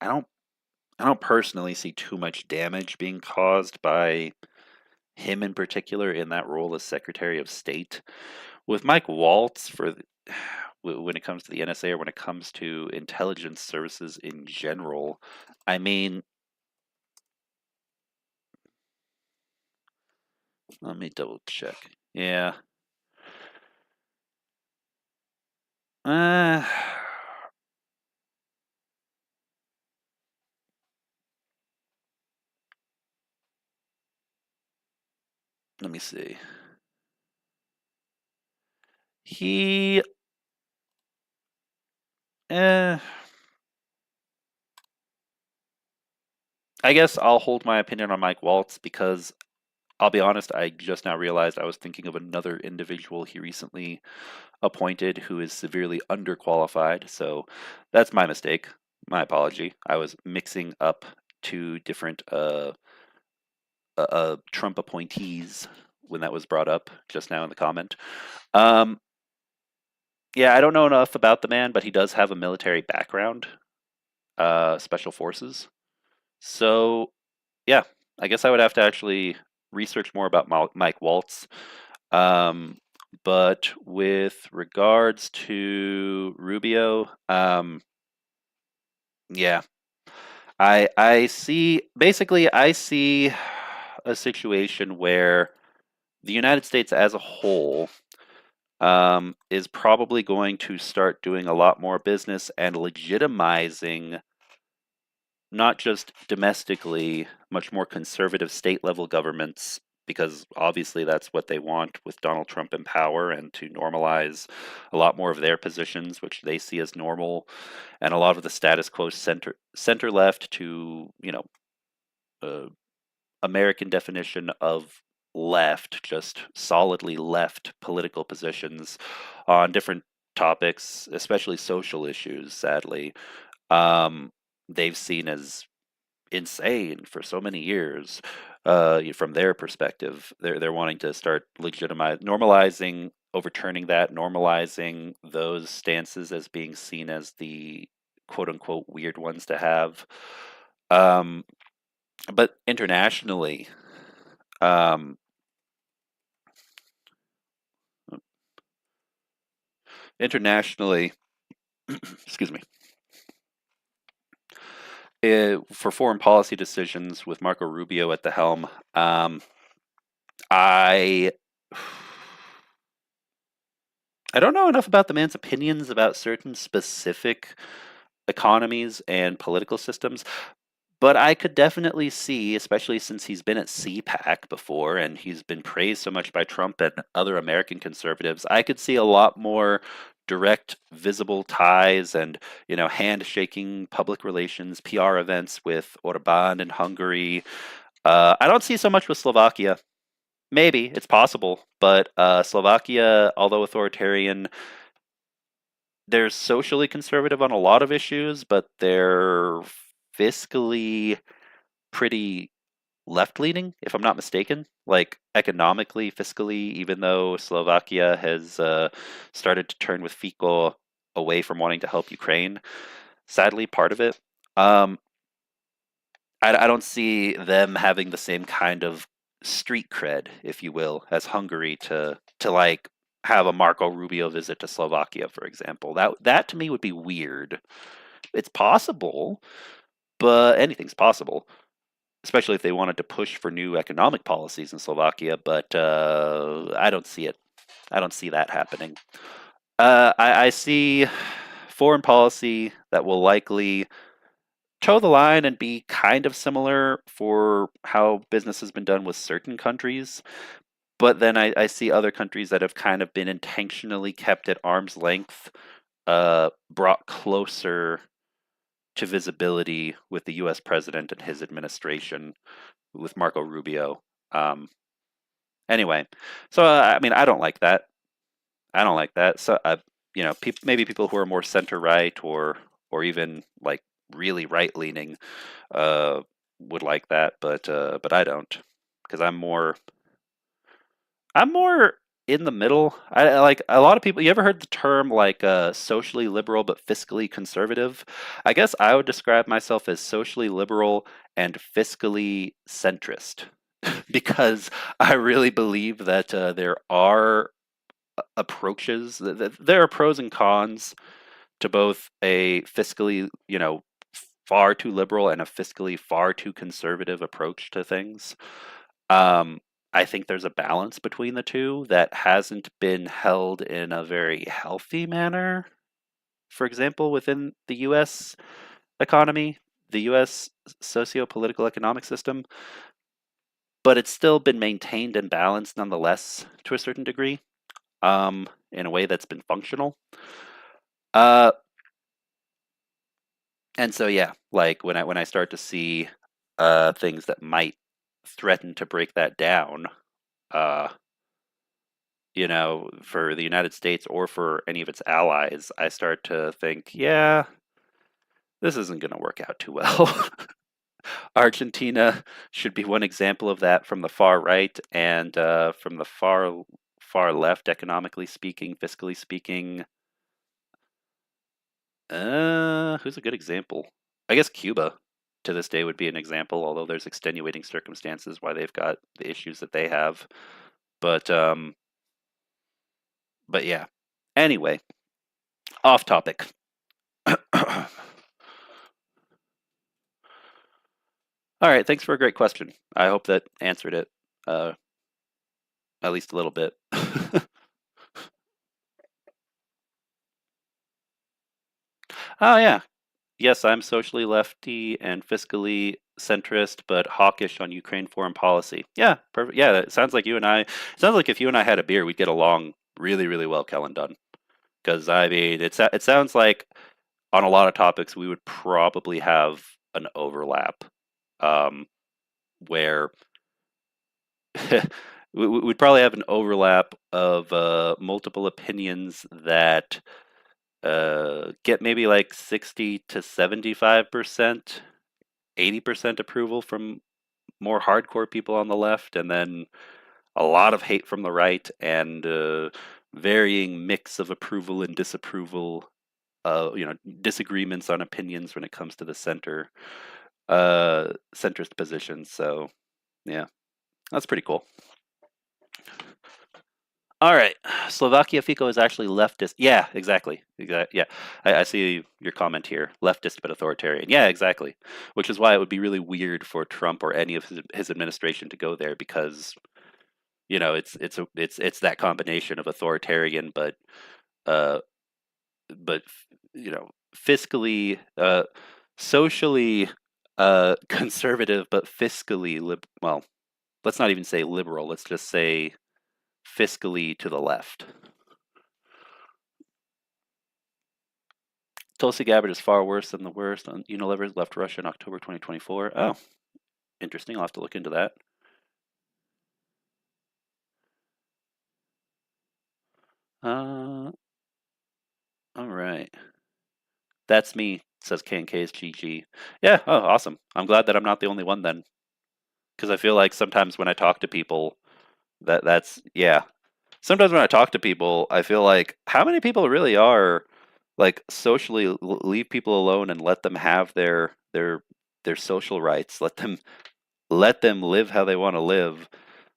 don't personally see too much damage being caused by him in particular in that role as Secretary of State. With Mike Waltz, when it comes to the NSA or when it comes to intelligence services in general, I mean, let me double check. Yeah. Uh, let me see. He. Eh, I guess I'll hold my opinion on Mike Waltz because I'll be honest, I just now realized I was thinking of another individual he recently appointed who is severely underqualified. So that's my mistake. My apology. I was mixing up two different Trump appointees when that was brought up just now in the comment. Um, yeah, I don't know enough about the man, but he does have a military background, special forces. So yeah, I guess I would have to actually research more about Mike Waltz. Um, but with regards to Rubio, yeah, I see a situation where the United States as a whole is probably going to start doing a lot more business and legitimizing not just domestically, much more conservative state level governments, because obviously that's what they want with Donald Trump in power and to normalize a lot more of their positions, which they see as normal, and a lot of the status quo center left to, uh, American definition of left, just solidly left political positions on different topics, especially social issues, sadly. Um, they've seen as insane for so many years. From their perspective, they're wanting to start normalizing, overturning that, normalizing those stances as being seen as the quote unquote weird ones to have. Um, but um, internationally, excuse me, for foreign policy decisions with Marco Rubio at the helm, I I don't know enough about the man's opinions about certain specific economies and political systems, but I could definitely see, especially since he's been at CPAC before and he's been praised so much by Trump and other American conservatives, I could see a lot more direct, visible ties and, handshaking public relations, PR events with Orban in Hungary. I don't see so much with Slovakia. Maybe it's possible, but Slovakia, although authoritarian, they're socially conservative on a lot of issues, but they're fiscally pretty left leaning, if I'm not mistaken. Like economically, fiscally, even though Slovakia has started to turn with Fico away from wanting to help Ukraine, sadly, part of it. Um, I don't see them having the same kind of street cred, if you will, as Hungary to like have a Marco Rubio visit to Slovakia, for example. That to me would be weird. It's possible, but anything's possible, especially if they wanted to push for new economic policies in Slovakia. But I don't see it. I don't see that happening. I see foreign policy that will likely toe the line and be kind of similar for how business has been done with certain countries. But then I see other countries that have kind of been intentionally kept at arm's length, brought closer to visibility with the US president and his administration, with Marco Rubio. Um, anyway, so I mean, I don't like that. I don't like that. So, maybe people who are more center right or even like really right leaning uh, would like that, but I don't because I'm more in the middle. I like a lot of people. You ever heard the term like socially liberal but fiscally conservative? I guess I would describe myself as socially liberal and fiscally centrist because I really believe that there are approaches. There are pros and cons to both a fiscally, far too liberal and a fiscally far too conservative approach to things. Um, I think there's a balance between the two that hasn't been held in a very healthy manner. For example, within the US economy, the US socio-political economic system, but it's still been maintained and balanced nonetheless to a certain degree, in a way that's been functional. Uh, and so yeah, like when I start to see things that might threaten to break that down, uh, for the United States or for any of its allies, I start to think, yeah, this isn't going to work out too well. Argentina should be one example of that from the far right and from the far left, economically speaking, fiscally speaking. Who's a good example? I guess Cuba to this day would be an example, although there's extenuating circumstances why they've got the issues that they have. But but yeah. Anyway, off topic. All right, thanks for a great question. I hope that answered it, uh, at least a little bit. Oh yeah, yes, I'm socially lefty and fiscally centrist, but hawkish on Ukraine foreign policy. Yeah, perfect. Yeah, it sounds like you and I. It sounds like if you and I had a beer, we'd get along really, really well, Kellen Dunn. Because I mean, it sounds like on a lot of topics we would probably have an overlap, um, where we'd probably have an overlap of multiple opinions that get maybe like 60 to 75% 80% approval from more hardcore people on the left, and then a lot of hate from the right, and varying mix of approval and disapproval. Disagreements on opinions when it comes to the centrist positions. So yeah, that's pretty cool. All right, Slovakia Fico is actually leftist. Yeah, exactly. Yeah, I see your comment here. Leftist but authoritarian. Yeah, exactly. Which is why it would be really weird for Trump or any of his administration to go there, because it's that combination of authoritarian uh but fiscally socially conservative, but fiscally well, let's not even say liberal. Let's just say fiscally to the left. Tulsi Gabbard is far worse than the worst. Unilever left Russia in October 2024. Oh, interesting. I'll have to look into that. All right. That's me, says KNK's GG. Yeah, oh, awesome. I'm glad that I'm not the only one then. Because I feel like sometimes when I talk to people, yeah. Sometimes when I talk to people, I feel like how many people really are like socially leave people alone and let them have their social rights, let them live how they want to live,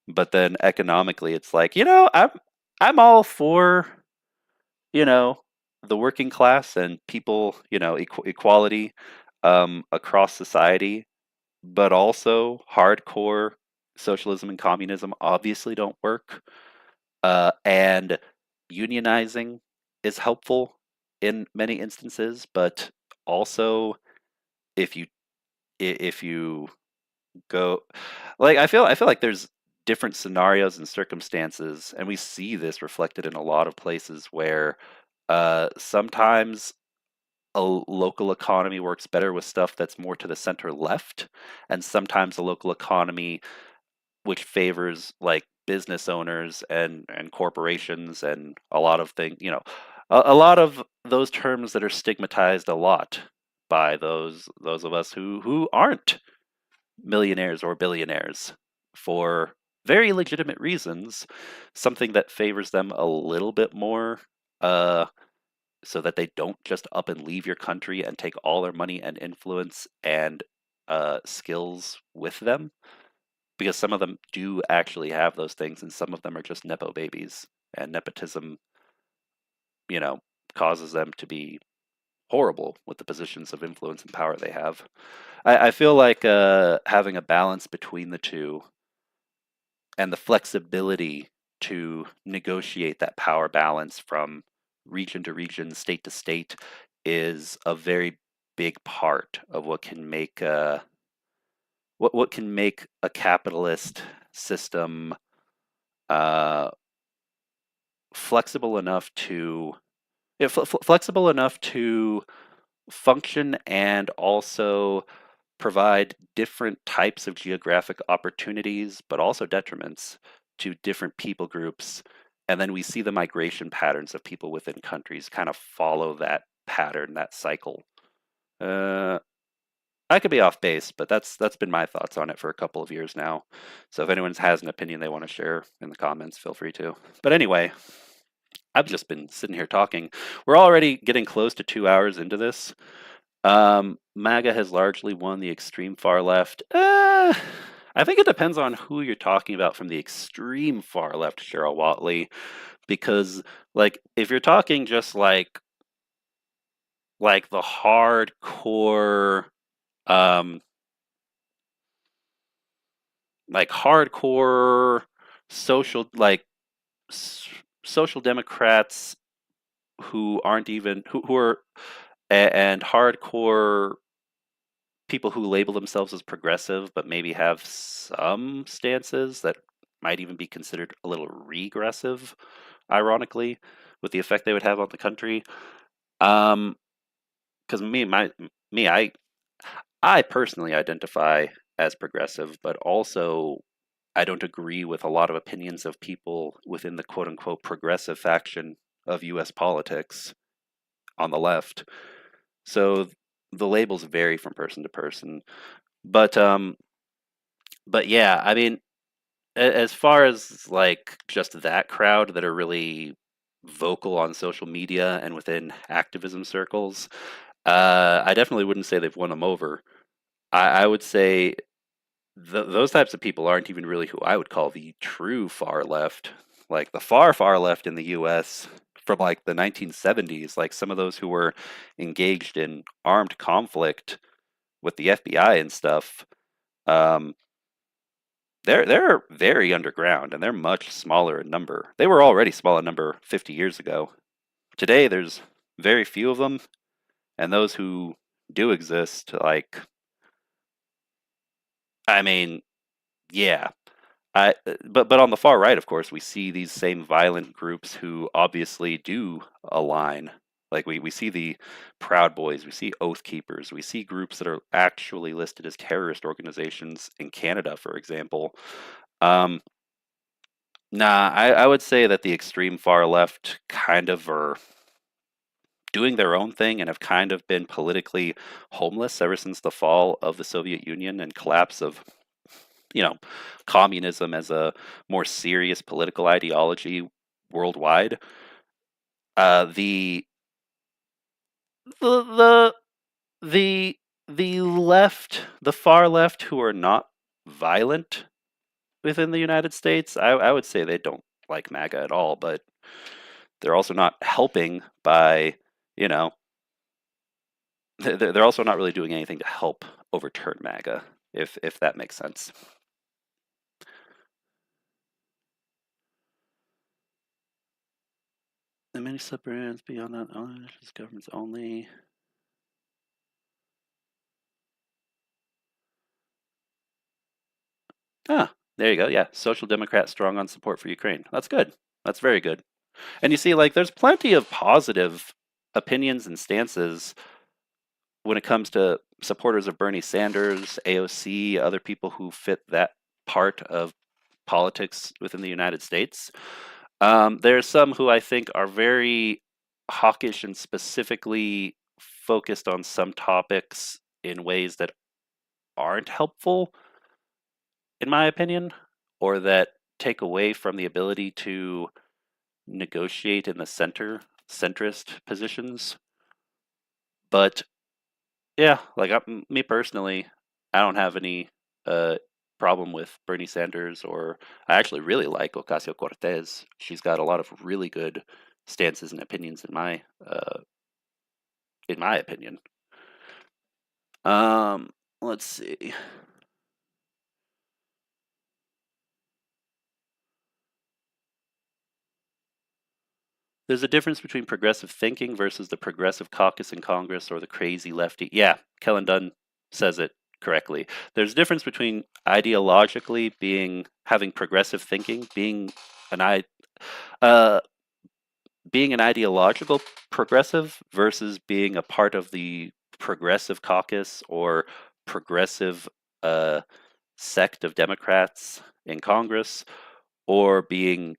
but then economically it's like, I'm all for, you know, the working class and people, equality across society, but also hardcore socialism and communism obviously don't work. And unionizing is helpful in many instances, but also if you if you go like I feel like there's different scenarios and circumstances, and we see this reflected in a lot of places where sometimes a local economy works better with stuff that's more to the center left, and sometimes a local economy which favors like business owners and corporations and a lot of things, a lot of those terms that are stigmatized a lot by those of us who aren't millionaires or billionaires for very legitimate reasons, something that favors them a little bit more, uh, so that they don't just up and leave your country and take all their money and influence and skills with them, because some of them do actually have those things, and some of them are just nepo babies, and nepotism, you know, causes them to be horrible with the positions of influence and power they have. I feel like having a balance between the two and the flexibility to negotiate that power balance from region to region, state to state, is a very big part of what can make a capitalist system uh, flexible enough to flexible enough to function, and also provide different types of geographic opportunities, but also detriments to different people groups. And then we see the migration patterns of people within countries kind of follow that pattern, that cycle. Uh, I could be off base, but that's been my thoughts on it for a couple of years now. So if anyone has an opinion they want to share in the comments, feel free to. But anyway, I've just been sitting here talking. We're already getting close to 2 hours into this. MAGA has largely won the extreme far left. I think it depends on who you're talking about from the extreme far left, Cheryl Watley, because like if you're talking just like the hardcore, um, like hardcore social like social democrats who aren't even who are and hardcore people who label themselves as progressive but maybe have some stances that might even be considered a little regressive, ironically, with the effect they would have on the country. Because me, I personally identify as progressive, but also I don't agree with a lot of opinions of people within the quote unquote progressive faction of US politics on the left. So the labels vary from person to person. But yeah, I mean, as far as like just that crowd that are really vocal on social media and within activism circles, I definitely wouldn't say they've won them over. I would say those types of people aren't even really who I would call the true far left. Like the far left in the US from like the 1970s, like some of those who were engaged in armed conflict with the FBI and stuff, um, they're very underground and they're much smaller in number. They were already small in number 50 years ago. Today there's very few of them, and those who do exist, like I mean, yeah, but on the far right, of course, we see these same violent groups who obviously do align. Like we see the Proud Boys, we see Oath Keepers, we see groups that are actually listed as terrorist organizations in Canada, for example. Um, I would say that the extreme far left kind of are doing their own thing and have kind of been politically homeless ever since the fall of the Soviet Union and collapse of you know, communism as a more serious political ideology worldwide. The the the the left, the far left, who are not violent within the United States, I would say they don't like MAGA at all, but they're also not helping by, you know, they're also not really doing anything to help overturn MAGA, if that makes sense. And many suburbs beyond that, governments only. Ah, there you go. Yeah, Social Democrat strong on support for Ukraine. That's good. That's very good. And you see, like, there's plenty of positive opinions and stances when it comes to supporters of Bernie Sanders, AOC, other people who fit that part of politics within the United States. There's some who I think are very hawkish and specifically focused on some topics in ways that aren't helpful in my opinion, or that take away from the ability to negotiate in the centrist positions. But yeah, like me personally, I don't have any uh, problem with Bernie Sanders, or I actually really like Ocasio Cortez. She's got a lot of really good stances and opinions in my opinion. Um, let's see. There's a difference between progressive thinking versus the progressive caucus in Congress or the crazy lefty. Yeah, Kellen Dunn says it correctly. There's a difference between ideologically having progressive thinking, an i uh, being an ideological progressive versus being a part of the progressive caucus or progressive uh, sect of Democrats in Congress, or being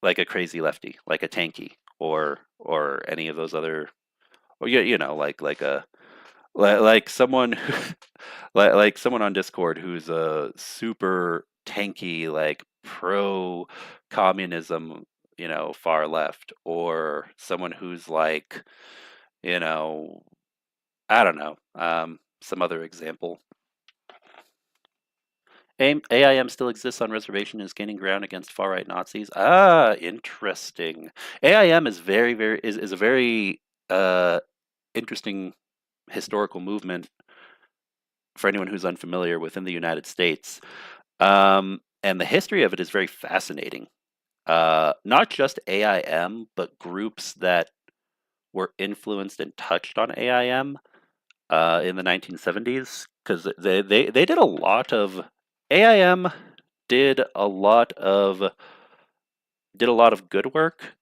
like a crazy lefty, like a tanky, or any of those other, or like a like someone like someone on Discord who's a super tanky, like pro communism, far left, or someone who's like, you know, I don't know, some other example. AIM still exists on reservation and is gaining ground against far right Nazis. Ah, interesting. AIM is is a very uh, interesting historical movement for anyone who's unfamiliar within the United States. And the history of it is very fascinating. Not just AIM, but groups that were influenced and touched on AIM in the 1970s, because they did a lot of AIM did a lot of good work,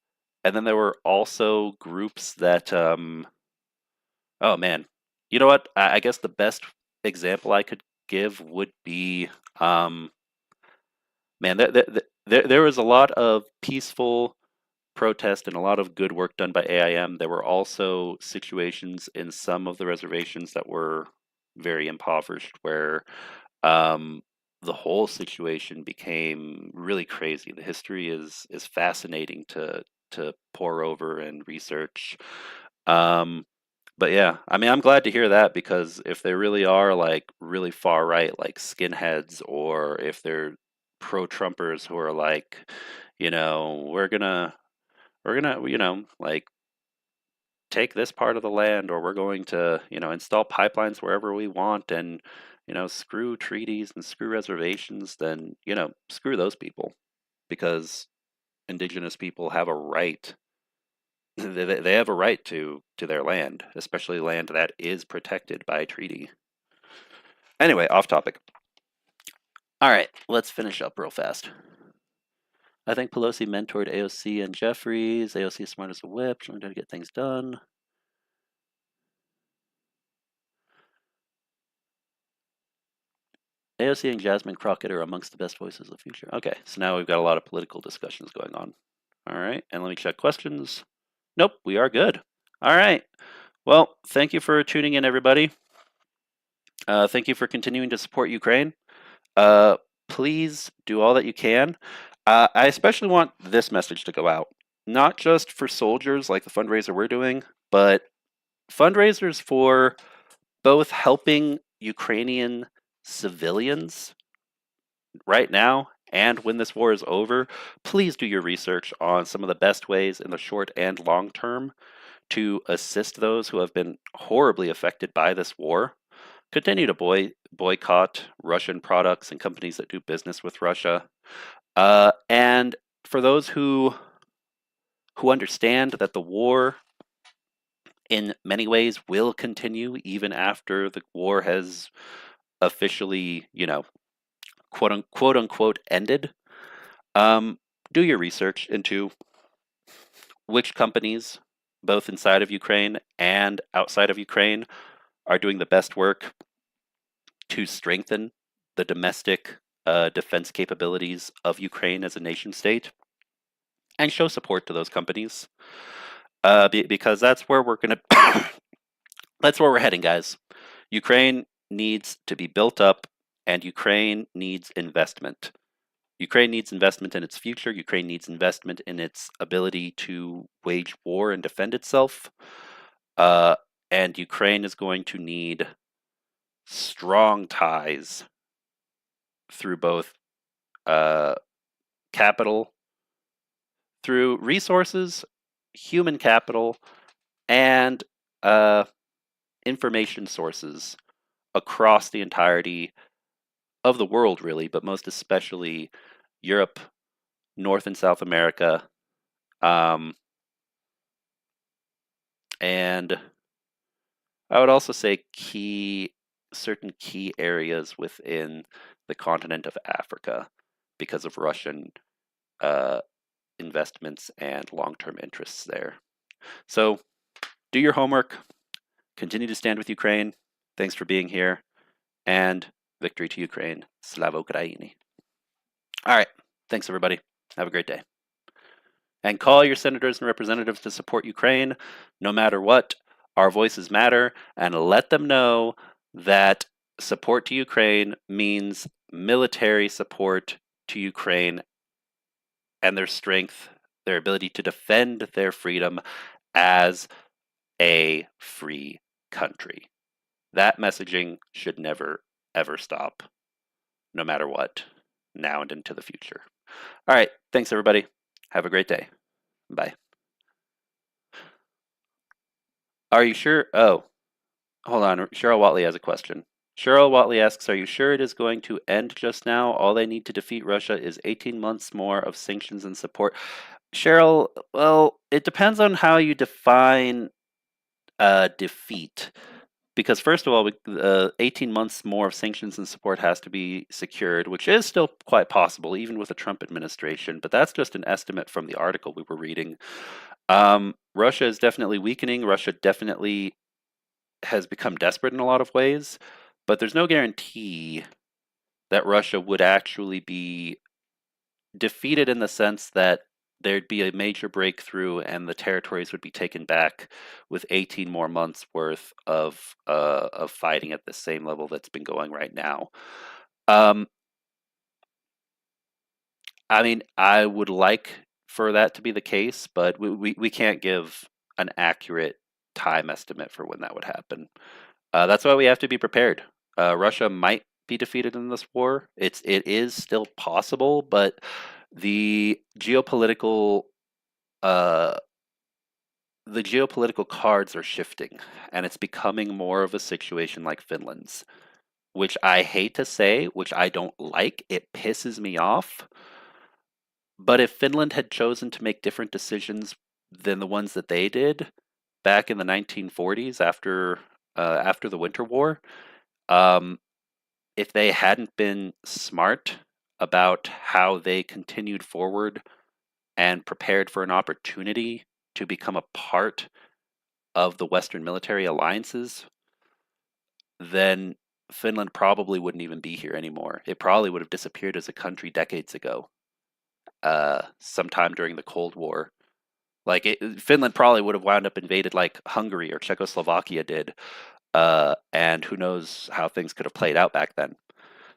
and then there were also groups that oh man, you know what, I guess the best example I could give would be um man, there was a lot of peaceful protest and a lot of good work done by AIM. There were also situations in some of the reservations that were very impoverished, where the whole situation became really crazy. The history is fascinating to pore over and research. Um, but yeah, I mean, I'm glad to hear that, because if they really are like really far right, like skinheads, or if they're pro-Trumpers who are like, we're gonna, like take this part of the land, or we're going to, install pipelines wherever we want, and, screw treaties and screw reservations, then, screw those people, because indigenous people have a right. They have a right to their land, especially land that is protected by treaty. Anyway, off topic. All right, let's finish up real fast. I think Pelosi mentored AOC and Jeffries. AOC is smart as a whip, trying to get things done. AOC and Jasmine Crockett are amongst the best voices of the future. Okay, so now we've got a lot of political discussions going on. All right, and let me check questions. Nope, we are good. All right. Well, thank you for tuning in, everybody. Thank you for continuing to support Ukraine. Please do all that you can. I especially want this message to go out, not just for soldiers like the fundraiser we're doing, but fundraisers for both helping Ukrainian civilians right now and when this war is over. Please do your research on some of the best ways in the short and long term to assist those who have been horribly affected by this war. Continue to boycott Russian products and companies that do business with Russia. And for those who understand that the war in many ways will continue even after the war has officially, quote unquote ended, do your research into which companies, both inside of Ukraine and outside of Ukraine, are doing the best work to strengthen the domestic defense capabilities of Ukraine as a nation state, and show support to those companies, because that's where we're gonna that's where we're heading, guys. Ukraine needs to be built up, and Ukraine needs investment. Ukraine needs investment in its future. Ukraine needs investment in its ability to wage war and defend itself. And Ukraine is going to need strong ties through both capital, through resources, human capital, and information sources across the entirety of the world, really, but most especially Europe, North and South America, and I would also say certain key areas within the continent of Africa because of Russian investments and long-term interests there. So do your homework, continue to stand with Ukraine. Thanks for being here, and victory to Ukraine. Slava Ukraini. All right, thanks everybody. Have a great day. And call your senators and representatives to support Ukraine no matter what. Our voices matter, and let them know that support to Ukraine means military support to Ukraine and their strength, their ability to defend their freedom as a free country. That messaging should never, ever stop, no matter what, now and into the future. All right, thanks everybody. Have a great day. Bye. Are you sure? Oh, hold on. Cheryl Watley has a question. Cheryl Watley asks, are you sure it is going to end just now? All they need to defeat Russia is 18 months more of sanctions and support. Cheryl, well, it depends on how you define defeat. Because first of all, 18 months more of sanctions and support has to be secured, which is still quite possible, even with the Trump administration. But that's just an estimate from the article we were reading. Russia is definitely weakening. Russia definitely has become desperate in a lot of ways, but there's no guarantee that Russia would actually be defeated in the sense that there'd be a major breakthrough and the territories would be taken back with 18 more months worth of fighting at the same level that's been going right now. Um, I mean, I would like for that to be the case, but we can't give an accurate time estimate for when that would happen. That's why we have to be prepared. Russia might be defeated in this war. It is still possible, but the geopolitical uh, the geopolitical cards are shifting, and it's becoming more of a situation like Finland's, which I hate to say, which I don't like. It pisses me off. But if Finland had chosen to make different decisions than the ones that they did back in the 1940s after the Winter War, um, if they hadn't been smart about how they continued forward and prepared for an opportunity to become a part of the Western military alliances, then Finland probably wouldn't even be here anymore. It probably would have disappeared as a country decades ago, sometime during the Cold War. Finland probably would have wound up invaded like Hungary or Czechoslovakia did, and who knows how things could have played out back then.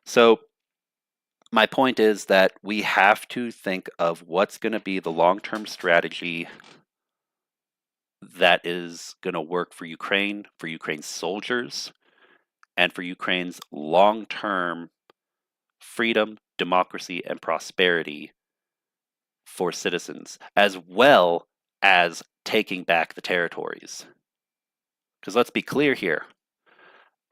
So my point is that we have to think of what's going to be the long-term strategy that is going to work for Ukraine, for Ukraine's soldiers, and for Ukraine's long-term freedom, democracy, and prosperity for citizens, as well as taking back the territories. Because let's be clear here.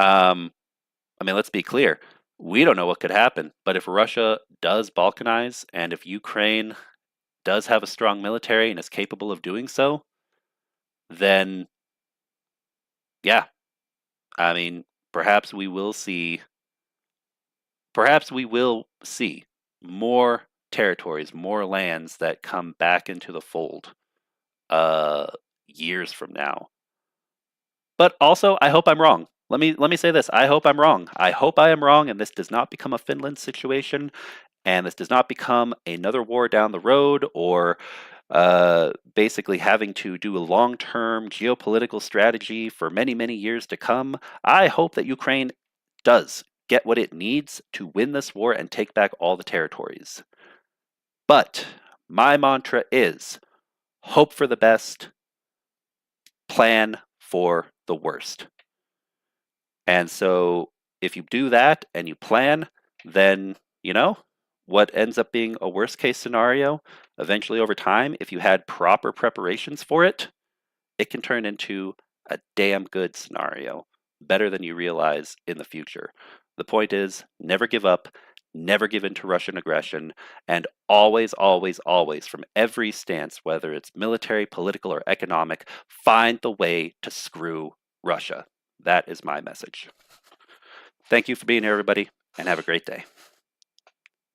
Let's be clear. We don't know what could happen, but if Russia does balkanize and if Ukraine does have a strong military and is capable of doing so, then yeah, I mean, perhaps we will see more territories, more lands that come back into the fold uh years from now. But also, I hope I'm wrong. Let me say this. I hope I'm wrong. I hope I am wrong and this does not become a Finland situation and this does not become another war down the road or basically having to do a long-term geopolitical strategy for many, many years to come. I hope that Ukraine does get what it needs to win this war and take back all the territories. But my mantra is hope for the best, plan for the worst. And so if you do that and you plan, then, what ends up being a worst case scenario, eventually over time, if you had proper preparations for it, it can turn into a damn good scenario, better than you realize in the future. The point is, never give up, never give in to Russian aggression, and always, always, always, from every stance, whether it's military, political, or economic, find the way to screw Russia. That is my message. Thank you for being here, everybody, and have a great day.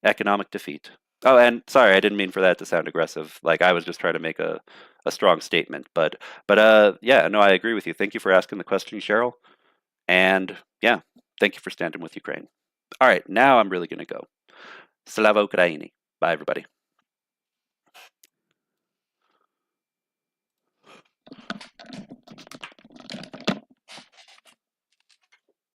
Economic defeat. Oh, and sorry, I didn't mean for that to sound aggressive. Like I was just trying to make a strong statement. But yeah, no, I agree with you. Thank you for asking the question, Cheryl. And yeah, thank you for standing with Ukraine. All right, now I'm really gonna go. Slava Ukraini. Bye, everybody.